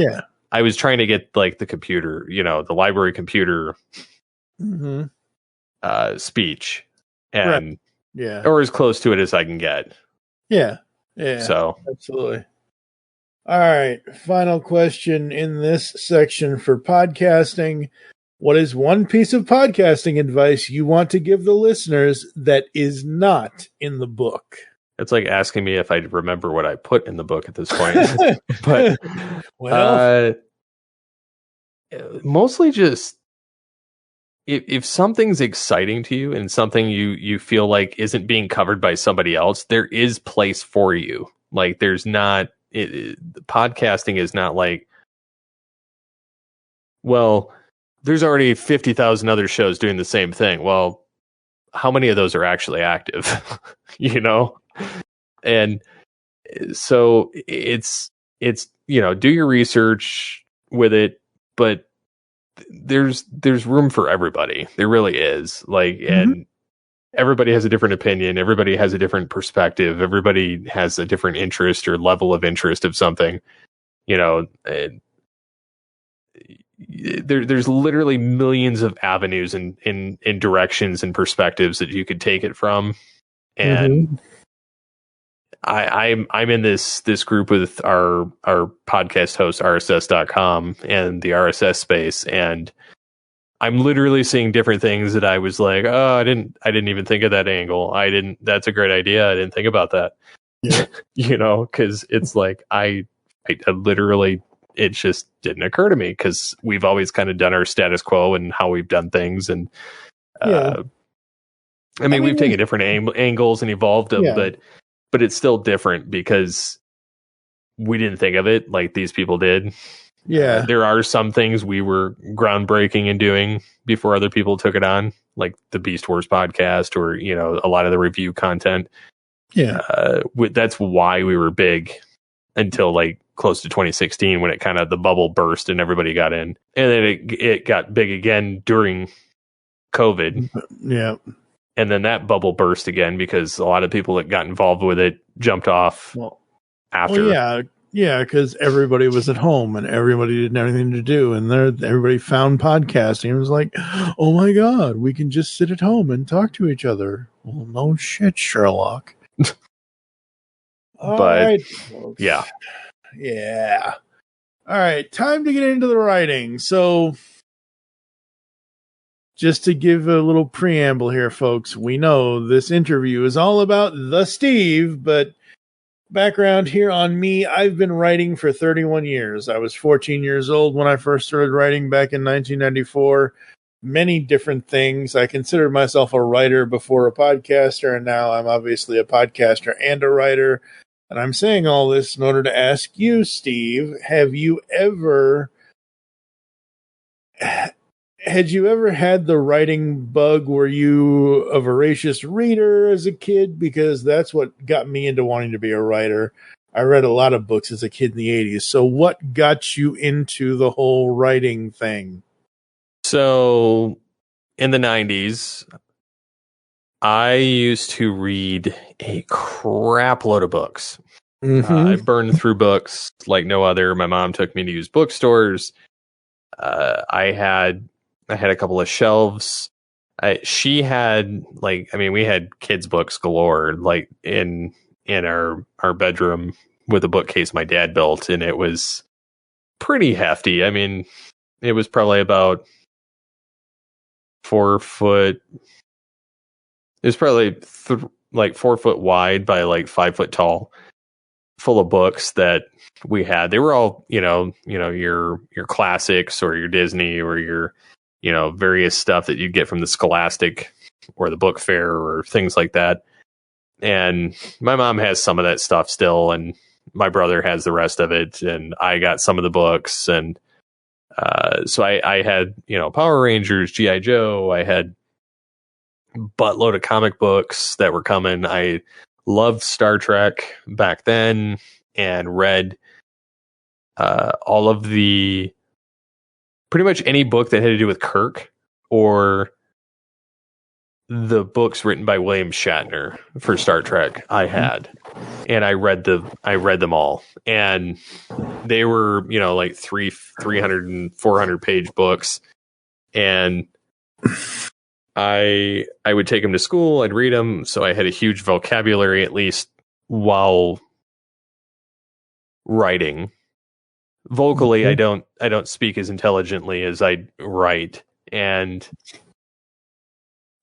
I was trying to get the computer, the library computer speech, and or as close to it as I can get. Yeah. So absolutely. All right. Final question in this section for podcasting. What is one piece of podcasting advice you want to give the listeners that is not in the book? It's like asking me if I remember what I put in the book at this point. But mostly just if something's exciting to you and something you feel like isn't being covered by somebody else, there is place for you. Like there's not podcasting is not like, well, there's already 50,000 other shows doing the same thing. Well, how many of those are actually active? And so it's do your research with it, but there's room for everybody. There really is. And everybody has a different opinion. Everybody has a different perspective. Everybody has a different interest or level of interest of something, and there's literally millions of avenues in directions and perspectives that you could take it from. And I'm in this group with our podcast host, RSS.com, and the RSS space, and I'm literally seeing different things that I was like, oh, I didn't even think of that angle. That's a great idea. I didn't think about that. Yeah. Cause it's like, I literally, it just didn't occur to me, because we've always kind of done our status quo and how we've done things. And we've taken different angles and evolved them, but it's still different because we didn't think of it like these people did. Yeah. There are some things we were groundbreaking in doing before other people took it on. like the Beast Wars podcast or, you know, a lot of the review content. Yeah. That's why we were big until like close to 2016 when it kind of the bubble burst and everybody got in. And then it got big again during COVID. Yeah. And then that bubble burst again because a lot of people that got involved with it jumped off after. Well, yeah, because everybody was at home and everybody didn't have anything to do, and everybody found podcasting. It was like, oh my God, we can just sit at home and talk to each other. Well, no shit, Sherlock. All right, folks. Yeah. All right, time to get into the writing. So, just to give a little preamble here, folks, we know this interview is all about the Steve, but background here on me, I've been writing for 31 years. I was 14 years old when I first started writing back in 1994. Many different things. I considered myself a writer before a podcaster, and now I'm obviously a podcaster and a writer. And I'm saying all this in order to ask you, Steve, had you ever had the writing bug? Were you a voracious reader as a kid? Because that's what got me into wanting to be a writer. I read a lot of books as a kid in the 80s. So what got you into the whole writing thing? So in the 90s, I used to read a crap load of books. Mm-hmm. I burned through books like no other. My mom took me to used bookstores. I had a couple of shelves. She had we had kids' books galore, like in our bedroom with a bookcase my dad built, and it was pretty hefty. I mean, it was probably about 4 foot. It was probably 4 foot wide by like 5 foot tall, full of books that we had. They were all, your classics or your Disney or your, various stuff that you get from the Scholastic or the book fair or things like that. And my mom has some of that stuff still, and my brother has the rest of it, and I got some of the books. And so I had, Power Rangers, G.I. Joe. I had buttload of comic books that were coming. I loved Star Trek back then and read all of pretty much any book that had to do with Kirk or the books written by William Shatner for Star Trek. I had, and I read them all, and they were, like 300 and 400 page books. And I would take them to school. I'd read them. So I had a huge vocabulary, at least while writing. Vocally, I don't speak as intelligently as I write. And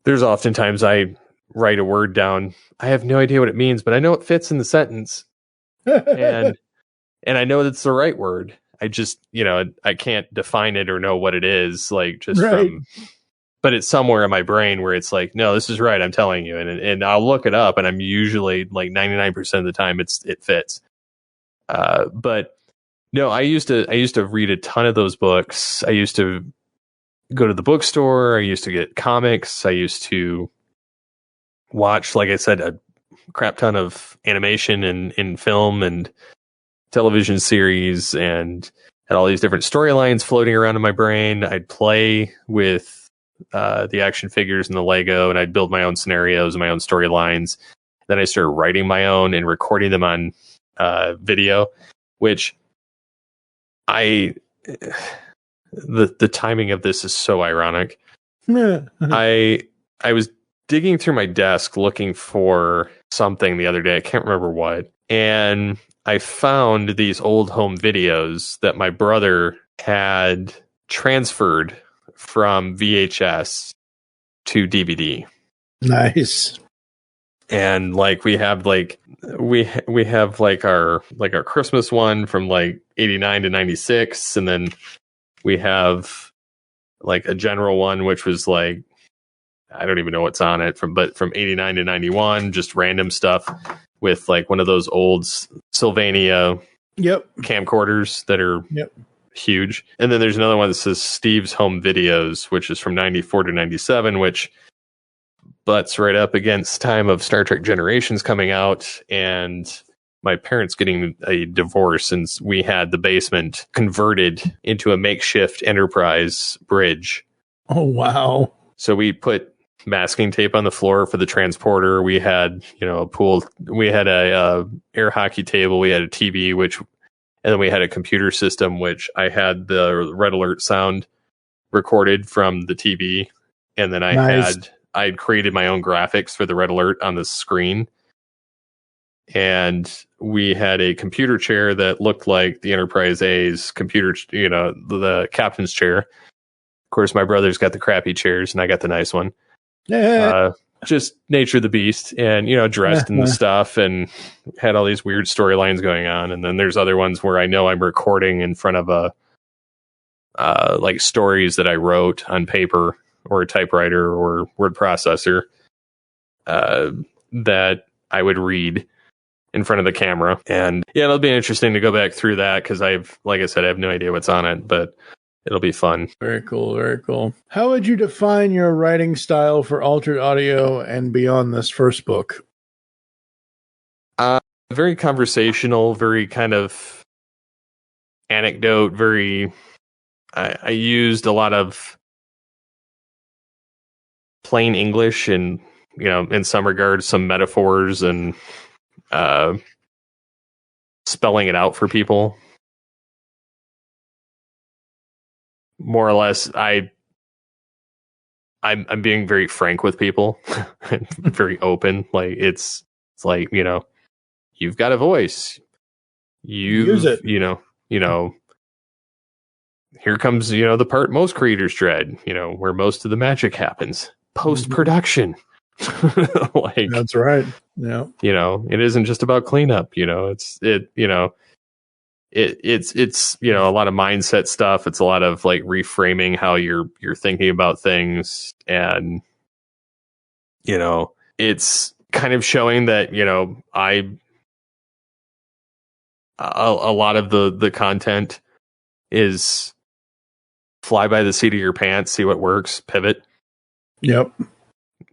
there's oftentimes I write a word down. I have no idea what it means, but I know it fits in the sentence. and I know that's the right word. I just, I can't define it or know what it is, like just right. But it's somewhere in my brain where it's like, no, this is right. I'm telling you. And I'll look it up, and I'm usually like 99% of the time it fits. But no, I used to read a ton of those books. I used to go to the bookstore. I used to get comics. I used to watch, like I said, a crap ton of animation and in film and television series, and had all these different storylines floating around in my brain. I'd play with the action figures and the Lego, and I'd build my own scenarios and my own storylines. Then I started writing my own and recording them on video, which the timing of this is so ironic. I was digging through my desk looking for something the other day. I can't remember what. And I found these old home videos that my brother had transferred from VHS to DVD. Nice. And like we have our Christmas one from like 89 to 96, and then we have like a general one which was like, I don't even know what's on it from 89 to 91, just random stuff with like one of those old Sylvania camcorders that are huge. And then there's another one that says Steve's Home Videos, which is from 94 to 97, which butts right up against time of Star Trek Generations coming out and my parents getting a divorce, since we had the basement converted into a makeshift Enterprise bridge. Oh, wow. So we put masking tape on the floor for the transporter. We had, a pool. We had a air hockey table. We had a TV, and then we had a computer system, which I had the red alert sound recorded from the TV. And then I'd created my own graphics for the red alert on the screen. And we had a computer chair that looked like the Enterprise A's computer, the captain's chair. Of course, my brother's got the crappy chairs and I got the nice one. Just nature of the beast, and, dressed in the stuff and had all these weird storylines going on. And then there's other ones where I know I'm recording in front of like stories that I wrote on paper or a typewriter or word processor that I would read in front of the camera. And yeah, it'll be interesting to go back through that, because like I said, I have no idea what's on it, but it'll be fun. Very cool. Very cool. How would you define your writing style for Altered Audio and beyond this first book? Very conversational, very kind of anecdote, I used a lot of plain English and, in some regards, some metaphors and spelling it out for people. More or less, I'm being very frank with people, very open. Like it's like, you've got a voice. Use it. Here comes, the part most creators dread, where most of the magic happens. Post-production. Like, that's right. Yeah. It isn't just about cleanup, it's a lot of mindset stuff. It's a lot of like reframing how you're thinking about things. And, it's kind of showing that, a lot of the content is fly by the seat of your pants, see what works, pivot. Yep.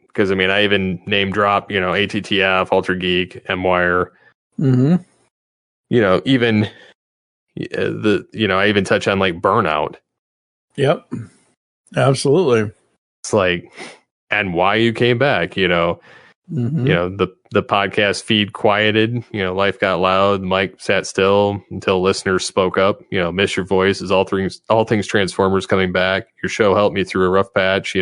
Because I even name drop, ATTF, Ultra Geek, MWire. Mm-hmm. Even I even touch on like burnout. Yep. Absolutely. It's like, and why you came back, Mm-hmm. The podcast feed quieted, life got loud, mic sat still until listeners spoke up, miss your voice is all things Transformers coming back. Your show helped me through a rough patch,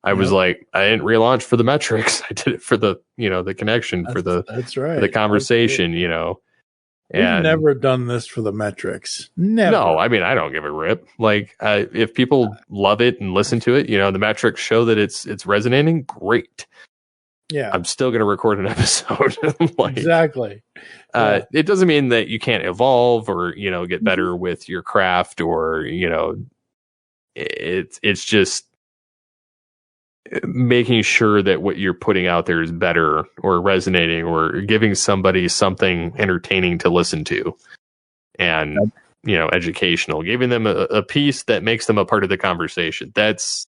I was like, I didn't relaunch for the metrics. I did it for the, the connection, that's right. for the conversation, We've never done this for the metrics. Never. No, I don't give a rip. Like, if people love it and listen to it, the metrics show that it's resonating. Great. Yeah. I'm still going to record an episode. Like, exactly. It doesn't mean that you can't evolve or, get better with your craft or, it's just making sure that what you're putting out there is better or resonating or giving somebody something entertaining to listen to and, educational, giving them a piece that makes them a part of the conversation. That's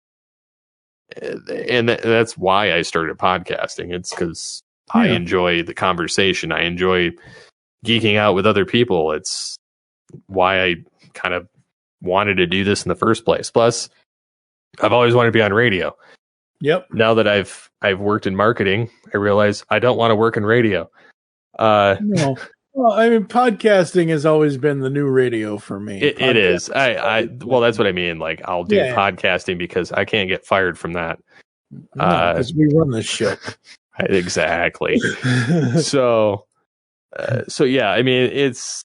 why I started podcasting. It's because I enjoy the conversation. I enjoy geeking out with other people. It's why I kind of wanted to do this in the first place. Plus, I've always wanted to be on radio. Yep. Now that I've worked in marketing, I realize I don't want to work in radio. No. Well, podcasting has always been the new radio for me. It is. Well, that's what I mean. Like, I'll do podcasting because I can't get fired from that. Because we run this shit. Exactly. So yeah, it's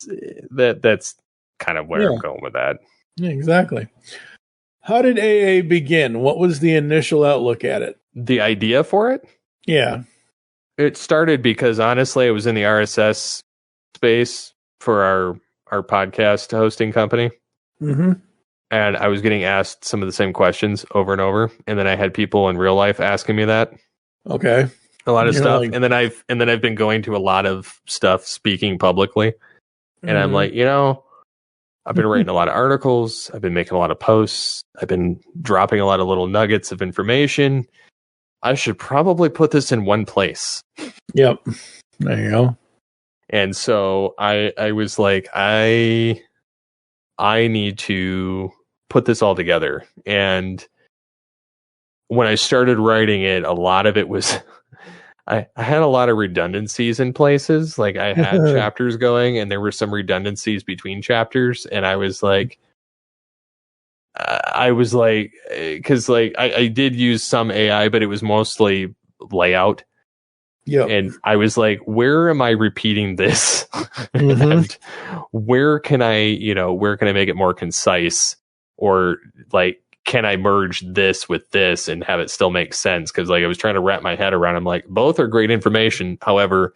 that's kind of where I'm going with that. Yeah, exactly. How did AA begin? What was the initial outlook at it? The idea for it? Yeah. It started because, honestly, I was in the RSS space for our podcast hosting company. Mm-hmm. And I was getting asked some of the same questions over and over. And then I had people in real life asking me that. Okay. A lot of stuff. And then I've been going to a lot of stuff speaking publicly. And I'm like, I've been writing a lot of articles. I've been making a lot of posts. I've been dropping a lot of little nuggets of information. I should probably put this in one place. Yep. There you go. And so I was like, I need to put this all together. And when I started writing it, a lot of it was, I had a lot of redundancies in places. Like I had chapters going and there were some redundancies between chapters. And I was like, because I did use some AI, but it was mostly layout. Yeah. And I was like, where am I repeating this? And where can I make it more concise? Or like, can I merge this with this and have it still make sense? Because like I was trying to wrap my head around. I'm like, both are great information. However,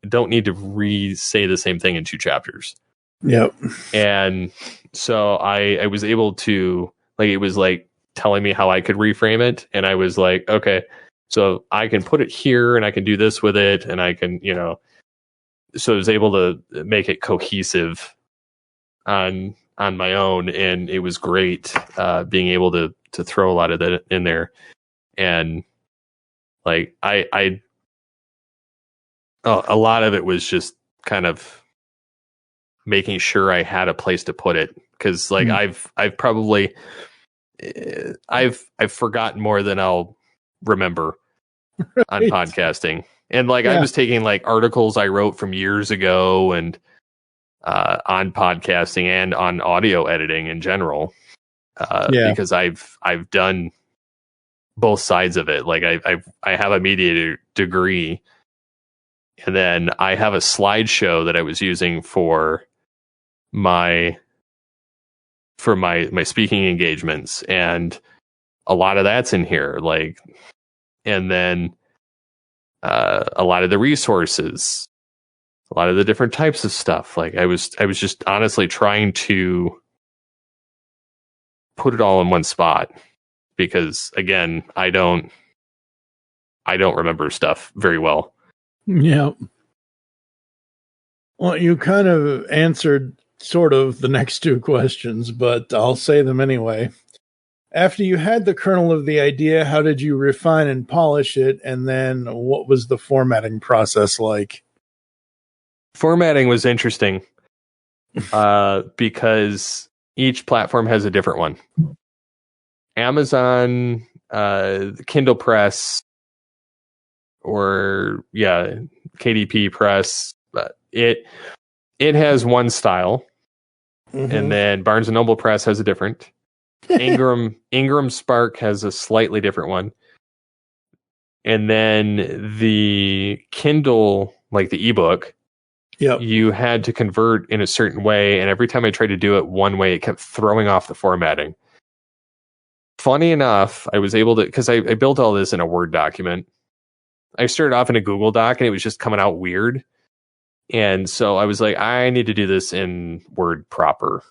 don't need to say the same thing in 2 chapters. Yep. And so I was able to, like, it was like telling me how I could reframe it. And I was like, okay, so I can put it here and I can do this with it. And I can, so I was able to make it cohesive on my own. And it was great being able to throw a lot of that in there. And like, a lot of it was just kind of making sure I had a place to put it. Cause like I've probably, I've forgotten more than I'll remember on podcasting. And like, I was taking like articles I wrote from years ago and on podcasting and on audio editing in general. Because I've done both sides of it. Like I have a media degree, and then I have a slideshow that I was using for my speaking engagements, and a lot of that's in here. Like, and then a lot of the resources, a lot of the different types of stuff. Like I was just honestly trying to put it all in one spot, because again, I don't remember stuff very well. Yeah. Well, you kind of answered sort of the next 2 questions, but I'll say them anyway. After you had the kernel of the idea, how did you refine and polish it? And then what was the formatting process like? Formatting was interesting because each platform has a different one. Amazon, Kindle Press, or KDP Press, it has one style, and then Barnes and Noble Press has a different. Ingram Spark has a slightly different one, and then the Kindle, like the ebook, you had to convert in a certain way, and every time I tried to do it one way, it kept throwing off the formatting. Funny enough, I was able to, because I built all this in a Word document. I started off in a Google Doc, and it was just coming out weird. And so I was like, I need to do this in Word proper.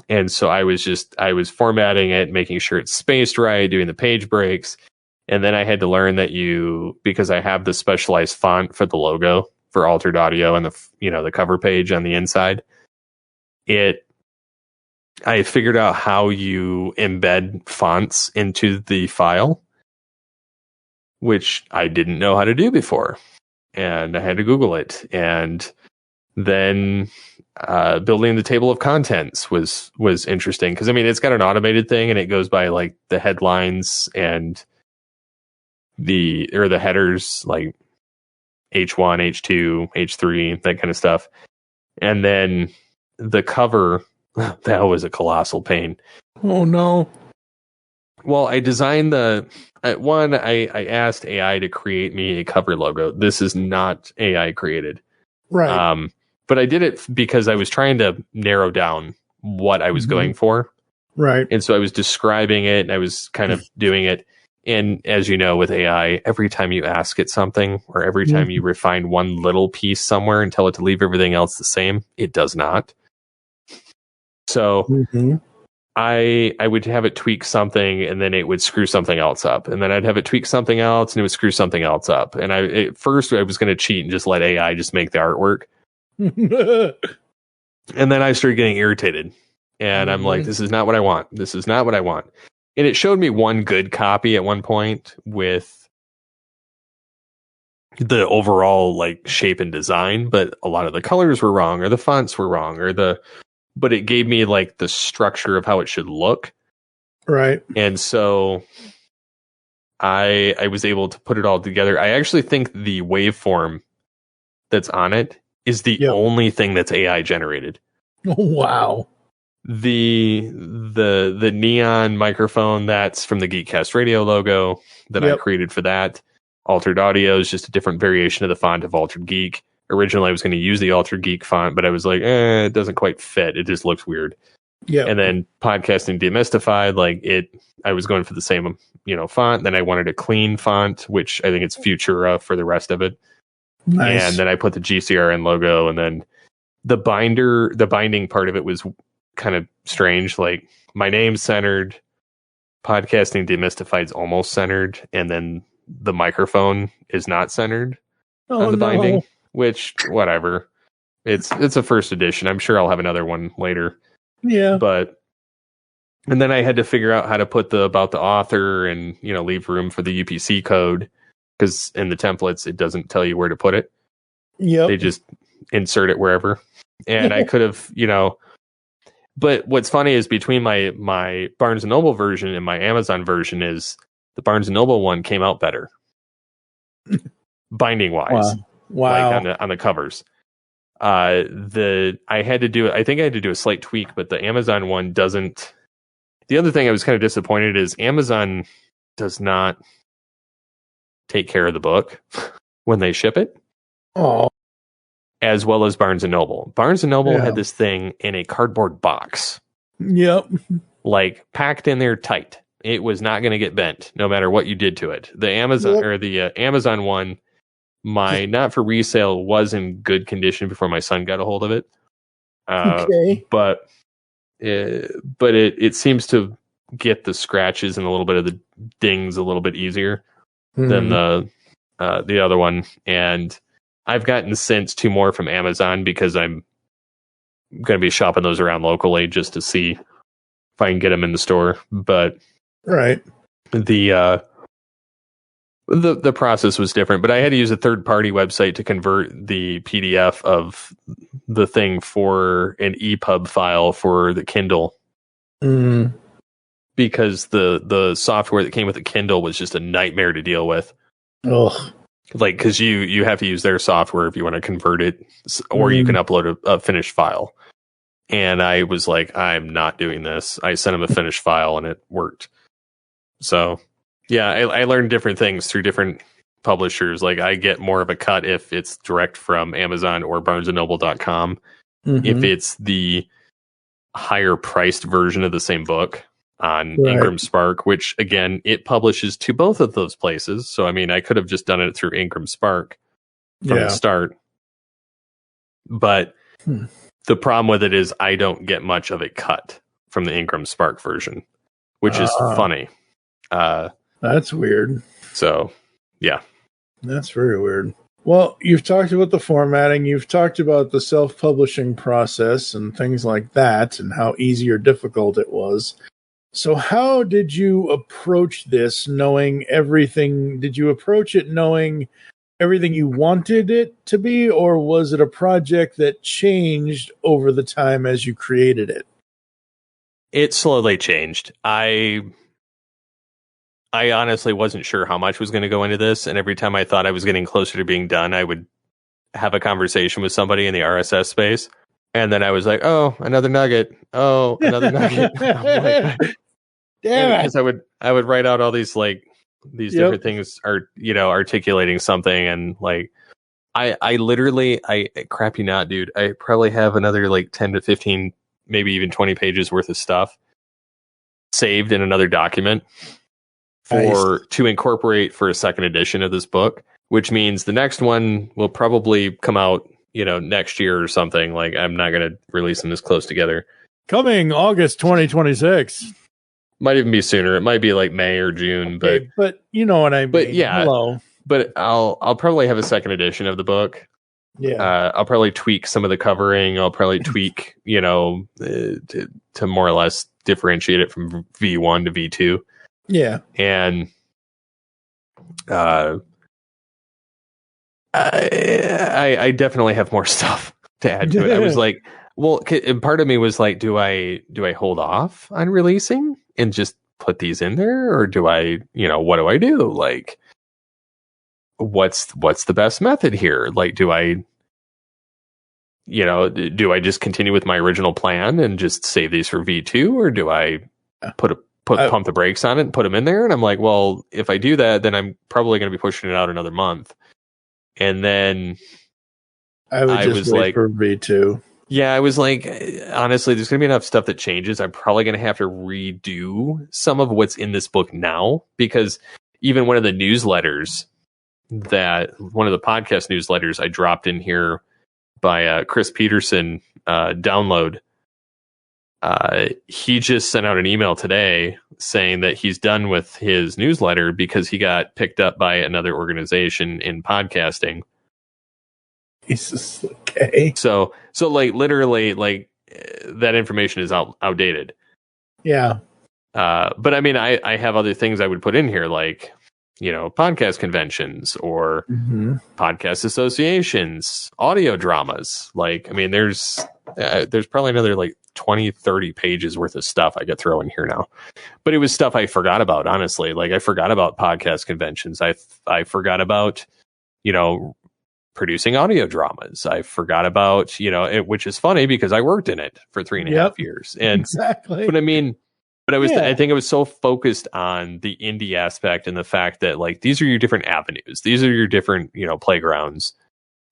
And so I was formatting it, making sure it's spaced right, doing the page breaks. And then I had to learn that because I have the specialized font for the logo for Altered Audio and the cover page on the inside, I figured out how you embed fonts into the file, which I didn't know how to do before. And I had to Google it. And then building the table of contents was interesting, because I mean, it's got an automated thing, and it goes by like the headlines and the headers, like H1, H2, H3, that kind of stuff. And then the cover, that was a colossal pain. Oh no. Well, I designed I asked AI to create me a cover logo. This is not AI created. Right. But I did it because I was trying to narrow down what I was going for. Right. And so I was describing it, and I was kind of doing it. And as you know, with AI, every time you ask it something, or every time you refine one little piece somewhere and tell it to leave everything else the same, it does not. So I would have it tweak something, and then it would screw something else up. And then I'd have it tweak something else, and it would screw something else up. And at first I was going to cheat and just let AI just make the artwork. And then I started getting irritated, And I'm like, this is not what I want. This is not what I want. And it showed me one good copy at one point with the overall like shape and design, but a lot of the colors were wrong, or the fonts were wrong, but it gave me like the structure of how it should look. Right. And so I was able to put it all together. I actually think the waveform that's on it is the only thing that's AI generated. Oh, wow. The neon microphone that's from the GeekCast Radio logo that I created for that. Altered Audio is just a different variation of the font of Altered Geek. Originally, I was going to use the Altered Geek font, but I was like, it doesn't quite fit. It just looks weird. Yeah. And then Podcasting Demystified, I was going for the same, font. Then I wanted a clean font, which I think it's Futura for the rest of it. Nice. And then I put the GCRN logo, and then the binding part of it was kind of strange. Like, my name's centered, Podcasting Demystified's almost centered, and then the microphone is not centered on the binding, which, whatever. It's a first edition. I'm sure I'll have another one later. Yeah. And then I had to figure out how to put about the author and, leave room for the UPC code, because in the templates, it doesn't tell you where to put it. Yeah. They just insert it wherever. And I could have, but what's funny is between my Barnes & Noble version and my Amazon version is the Barnes & Noble one came out better. Binding wise. Wow. Like on the covers. I had to do a slight tweak, but the Amazon one doesn't. The other thing I was kind of disappointed is Amazon does not take care of the book when they ship it. Oh. As well as Barnes & Noble. Barnes & Noble had this thing in a cardboard box. Yep. Like packed in there tight. It was not going to get bent no matter what you did to it. The Amazon or the Amazon one, my not for resale was in good condition before my son got a hold of it. Okay. But it seems to get the scratches and a little bit of the dings a little bit easier than the other one. And I've gotten since 2 more from Amazon because I'm going to be shopping those around locally just to see if I can get them in the store. But the process was different, but I had to use a third-party website to convert the PDF of the thing for an EPUB file for the Kindle. Because the software that came with the Kindle was just a nightmare to deal with. Ugh. Like, because you have to use their software if you want to convert it, or you can upload a finished file. And I was like, I'm not doing this. I sent him a finished file, and it worked. So, yeah, I learned different things through different publishers. Like, I get more of a cut if it's direct from Amazon or BarnesandNoble.com. If it's the higher priced version of the same book on Ingram Spark, which, again, it publishes to both of those places. So, I mean, I could have just done it through Ingram Spark from the start. But the problem with it is I don't get much of a cut from the Ingram Spark version, which is funny. That's weird. So, yeah. That's very weird. Well, you've talked about the formatting. You've talked about the self-publishing process and things like that and how easy or difficult it was. So how did you approach this knowing everything? Did you approach it knowing everything you wanted it to be, or was it a project that changed over the time as you created it? It slowly changed. I honestly wasn't sure how much was going to go into this, and every time I thought I was getting closer to being done, I would have a conversation with somebody in the RSS space, and then I was like, "Oh, another nugget! Oh, another nugget!" Damn it! Because I would write out all these different things, articulating something, and I literally crap you not, dude. I probably have another 10 to 15, maybe even 20 pages worth of stuff saved in another document to incorporate for a second edition of this book, which means the next one will probably come out, next year or something. Like, I'm not going to release them this close together. Coming August 2026. Might even be sooner. It might be May or June, but you know what I mean. But yeah, hello. But I'll probably have a second edition of the book I'll probably tweak some of the covering. I'll probably tweak, to more or less differentiate it from V1 to V2. Yeah. And I definitely have more stuff to add to it. I was like, well, and part of me was like, do I hold off on releasing and just put these in there, or do I, what do I do? Like, what's the best method here? Like, do I just continue with my original plan and just save these for V2, or do I pump the brakes on it and put them in there? And I'm like, well, if I do that, then I'm probably going to be pushing it out another month. And then I was wait like, for V2. Yeah, I was like, honestly, there's going to be enough stuff that changes. I'm probably going to have to redo some of what's in this book now, because even one of the podcast newsletters I dropped in here by Chris Peterson, download, he just sent out an email today saying that he's done with his newsletter because he got picked up by another organization in podcasting. Jesus, okay. So like literally, like that information is outdated. Yeah. But I mean, I have other things I would put in here, like, podcast conventions or podcast associations, audio dramas. Like, I mean, there's probably another like 20, 30 pages worth of stuff I could throw in here now. But it was stuff I forgot about, honestly. Like, I forgot about podcast conventions. I forgot about, producing audio dramas. I forgot about, which is funny because I worked in it for 3.5 years. And exactly. But I mean, I think I was so focused on the indie aspect and the fact that, like, these are your different avenues. These are your different, playgrounds.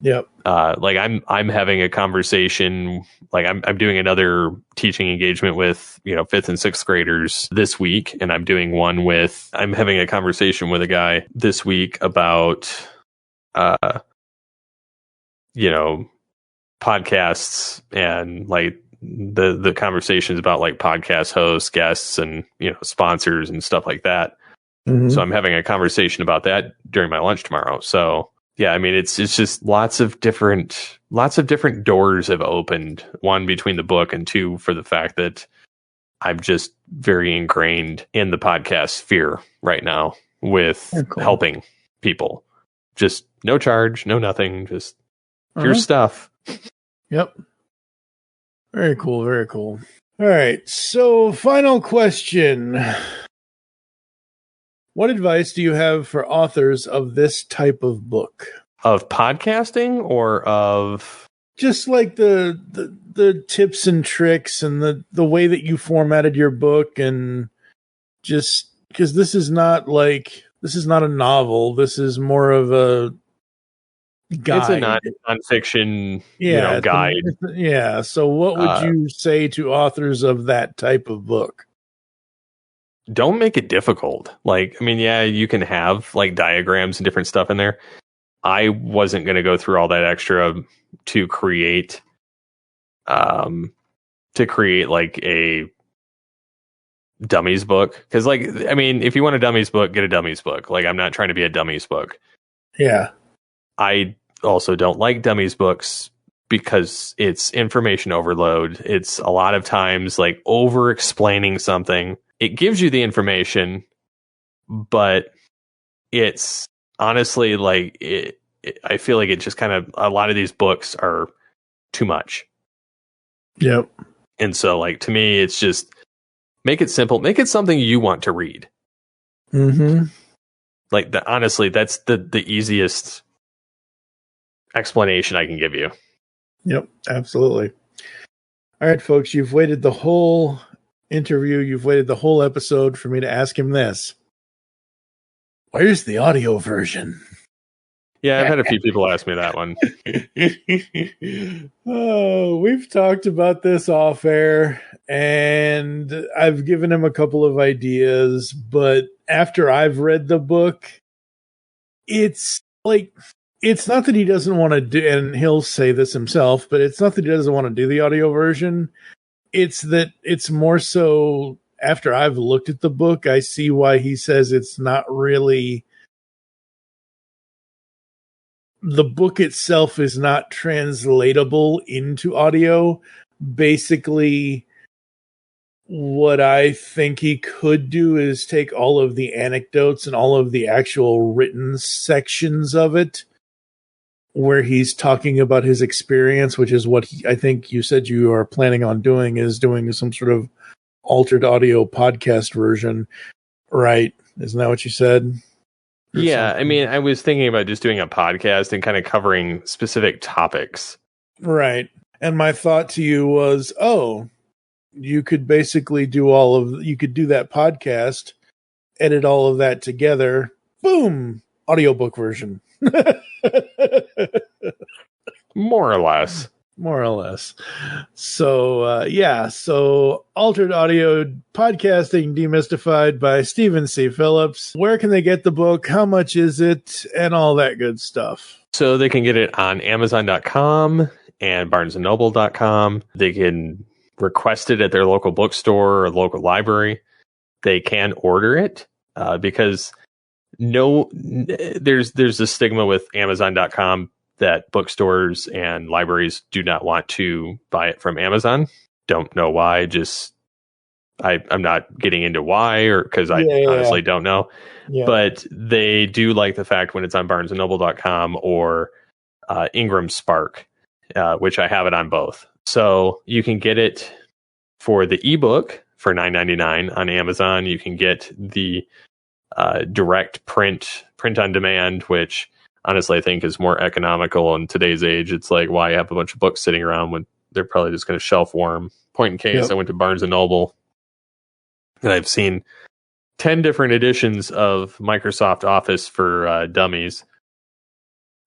Yep. Like I'm having a conversation, like I'm doing another teaching engagement with, 5th and 6th graders this week. And I'm having a conversation with a guy this week about, podcasts and like the conversations about like podcast hosts, guests, and, sponsors and stuff like that. So I'm having a conversation about that during my lunch tomorrow. So yeah, I mean, it's just lots of different doors have opened, one between the book and two for the fact that I'm just very ingrained in the podcast sphere right now with helping people. Just no charge, no nothing, just here's stuff. Yep. Very cool, very cool. All right, so final question. What advice do you have for authors of this type of book? Of podcasting or of just like the tips and tricks and the way that you formatted your book, and just because this is not a novel, this is more of a guide. It's a nonfiction guide. So what would you say to authors of that type of book? Don't make it difficult. Like, I mean, yeah, you can have like diagrams and different stuff in there. I wasn't going to go through all that extra to create like a dummies book. Cause like, I mean, if you want a dummies book, get a dummies book. Like, I'm not trying to be a dummies book. Yeah. I also don't like dummies books because it's information overload. It's a lot of times like over explaining something. It gives you the information, but it's honestly like I feel like it just kind of, a lot of these books are too much. Yep. And so like, to me, it's just make it simple, make it something you want to read. Like honestly, that's the easiest explanation I can give you. Yep, absolutely. All right, folks, you've waited the whole interview, you've waited the whole episode for me to ask him this. Where's the audio version? Yeah, I've had a few people ask me that one. Oh, we've talked about this off air, and I've given him a couple of ideas, but after I've read the book, it's like, it's not that he doesn't want to do, and he'll say this himself, but it's not that he doesn't want to do the audio version. It's that it's more so after I've looked at the book, I see why he says it's not really the book itself is not translatable into audio. Basically, what I think he could do is take all of the anecdotes and all of the actual written sections of it where he's talking about his experience, which is what I think you said you are planning on doing, is doing some sort of altered audio podcast version, right? Isn't that what you said? Yeah, I mean, I was thinking about just doing a podcast and kind of covering specific topics. Right. And my thought to you was, you could basically you could do that podcast, edit all of that together, boom, audiobook version. More or less. More or less. So, so Altered Audio Podcasting Demystified by Stephen C. Phillips. Where can they get the book? How much is it? And all that good stuff. So they can get it on Amazon.com and BarnesandNoble.com. They can request it at their local bookstore or local library. They can order it because there's a stigma with Amazon.com that bookstores and libraries do not want to buy it from Amazon. Don't know why. I'm not getting into why, or because I honestly don't know. Yeah. But they do like the fact when it's on BarnesandNoble.com or Ingram Spark, which I have it on both. So you can get it for the ebook for $9.99 on Amazon. You can get the direct print on demand, which honestly I think is more economical in today's age. It's like, why have a bunch of books sitting around when they're probably just going to shelf warm? Point in case, I went to Barnes & Noble and I've seen 10 different editions of Microsoft Office for Dummies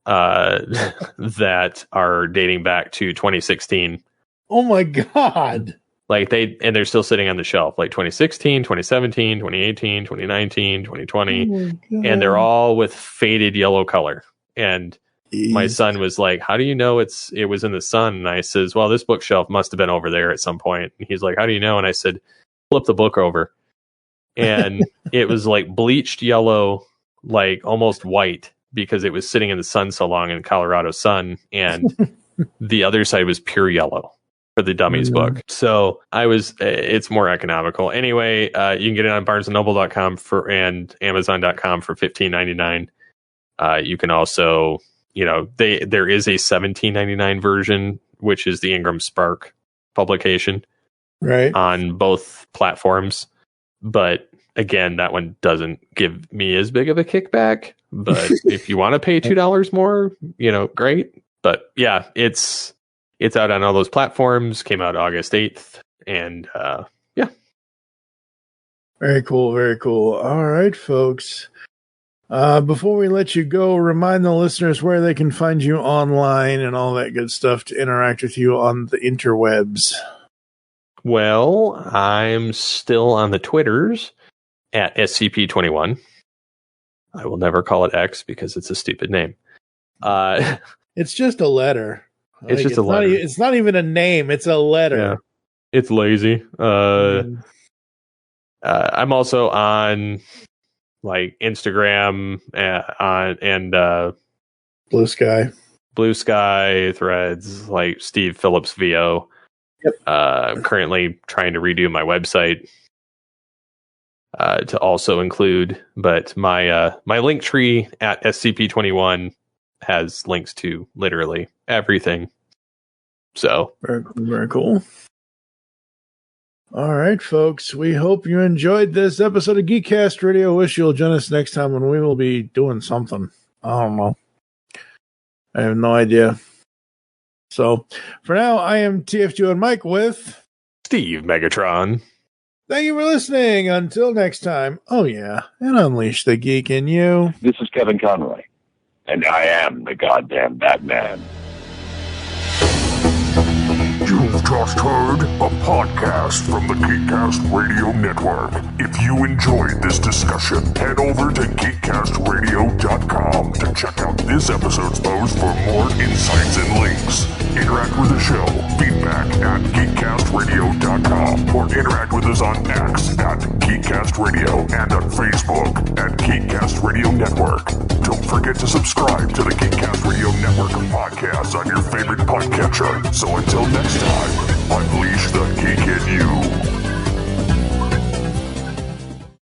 that are dating back to 2016. Oh my God. Like they're still sitting on the shelf, like 2016, 2017, 2018, 2019, 2020. And they're all with faded yellow color. And my son was like, how do you know it was in the sun? And I says, well, this bookshelf must have been over there at some point. And he's like, how do you know? And I said, flip the book over. And it was like bleached yellow, like almost white, because it was sitting in the sun so long in Colorado sun. And the other side was pure yellow for the Dummies book. So it's more economical. Anyway, you can get it on BarnesandNoble.com and Amazon.com for $15.99. You can also, there is a $17.99 version, which is the Ingram Spark publication, right, on both platforms. But again, that one doesn't give me as big of a kickback. But if you want to pay $2 more, great. But yeah, it's out on all those platforms. Came out August 8th. And yeah. Very cool. Very cool. All right, folks. Before we let you go, remind the listeners where they can find you online and all that good stuff to interact with you on the interwebs. Well, I'm still on the Twitters at SCP-21. I will never call it X because it's a stupid name. It's just a letter. It's just a letter. It's not even a name. It's a letter. Yeah. It's lazy. I'm also on like Instagram and Blue Sky, Threads, like Steve Phillips VO. Yep. I'm currently trying to redo my website to also include, but my link tree at SCP-21 has links to literally everything. So very cool. All right, folks. We hope you enjoyed this episode of GeekCast Radio. Wish you'll join us next time when we will be doing something. I don't know. I have no idea. So for now, I am TFG and Mike with Steve Megatron. Thank you for listening. Until next time. Oh yeah, and unleash the geek in you. This is Kevin Conroy, and I am the goddamn Batman. You've just heard a podcast from the GeekCast Radio Network. If you enjoyed this discussion, head over to GeekCastRadio.com to check out this episode's post for more insights and links. Interact with the show. Feedback at GeekCastRadio.com. or interact with us on X at GeekCast Radio and on Facebook at GeekCast Radio Network. Don't forget to subscribe to the GeekCast Radio Network of podcasts on your favorite podcatcher. So until next time, unleash the geek in you.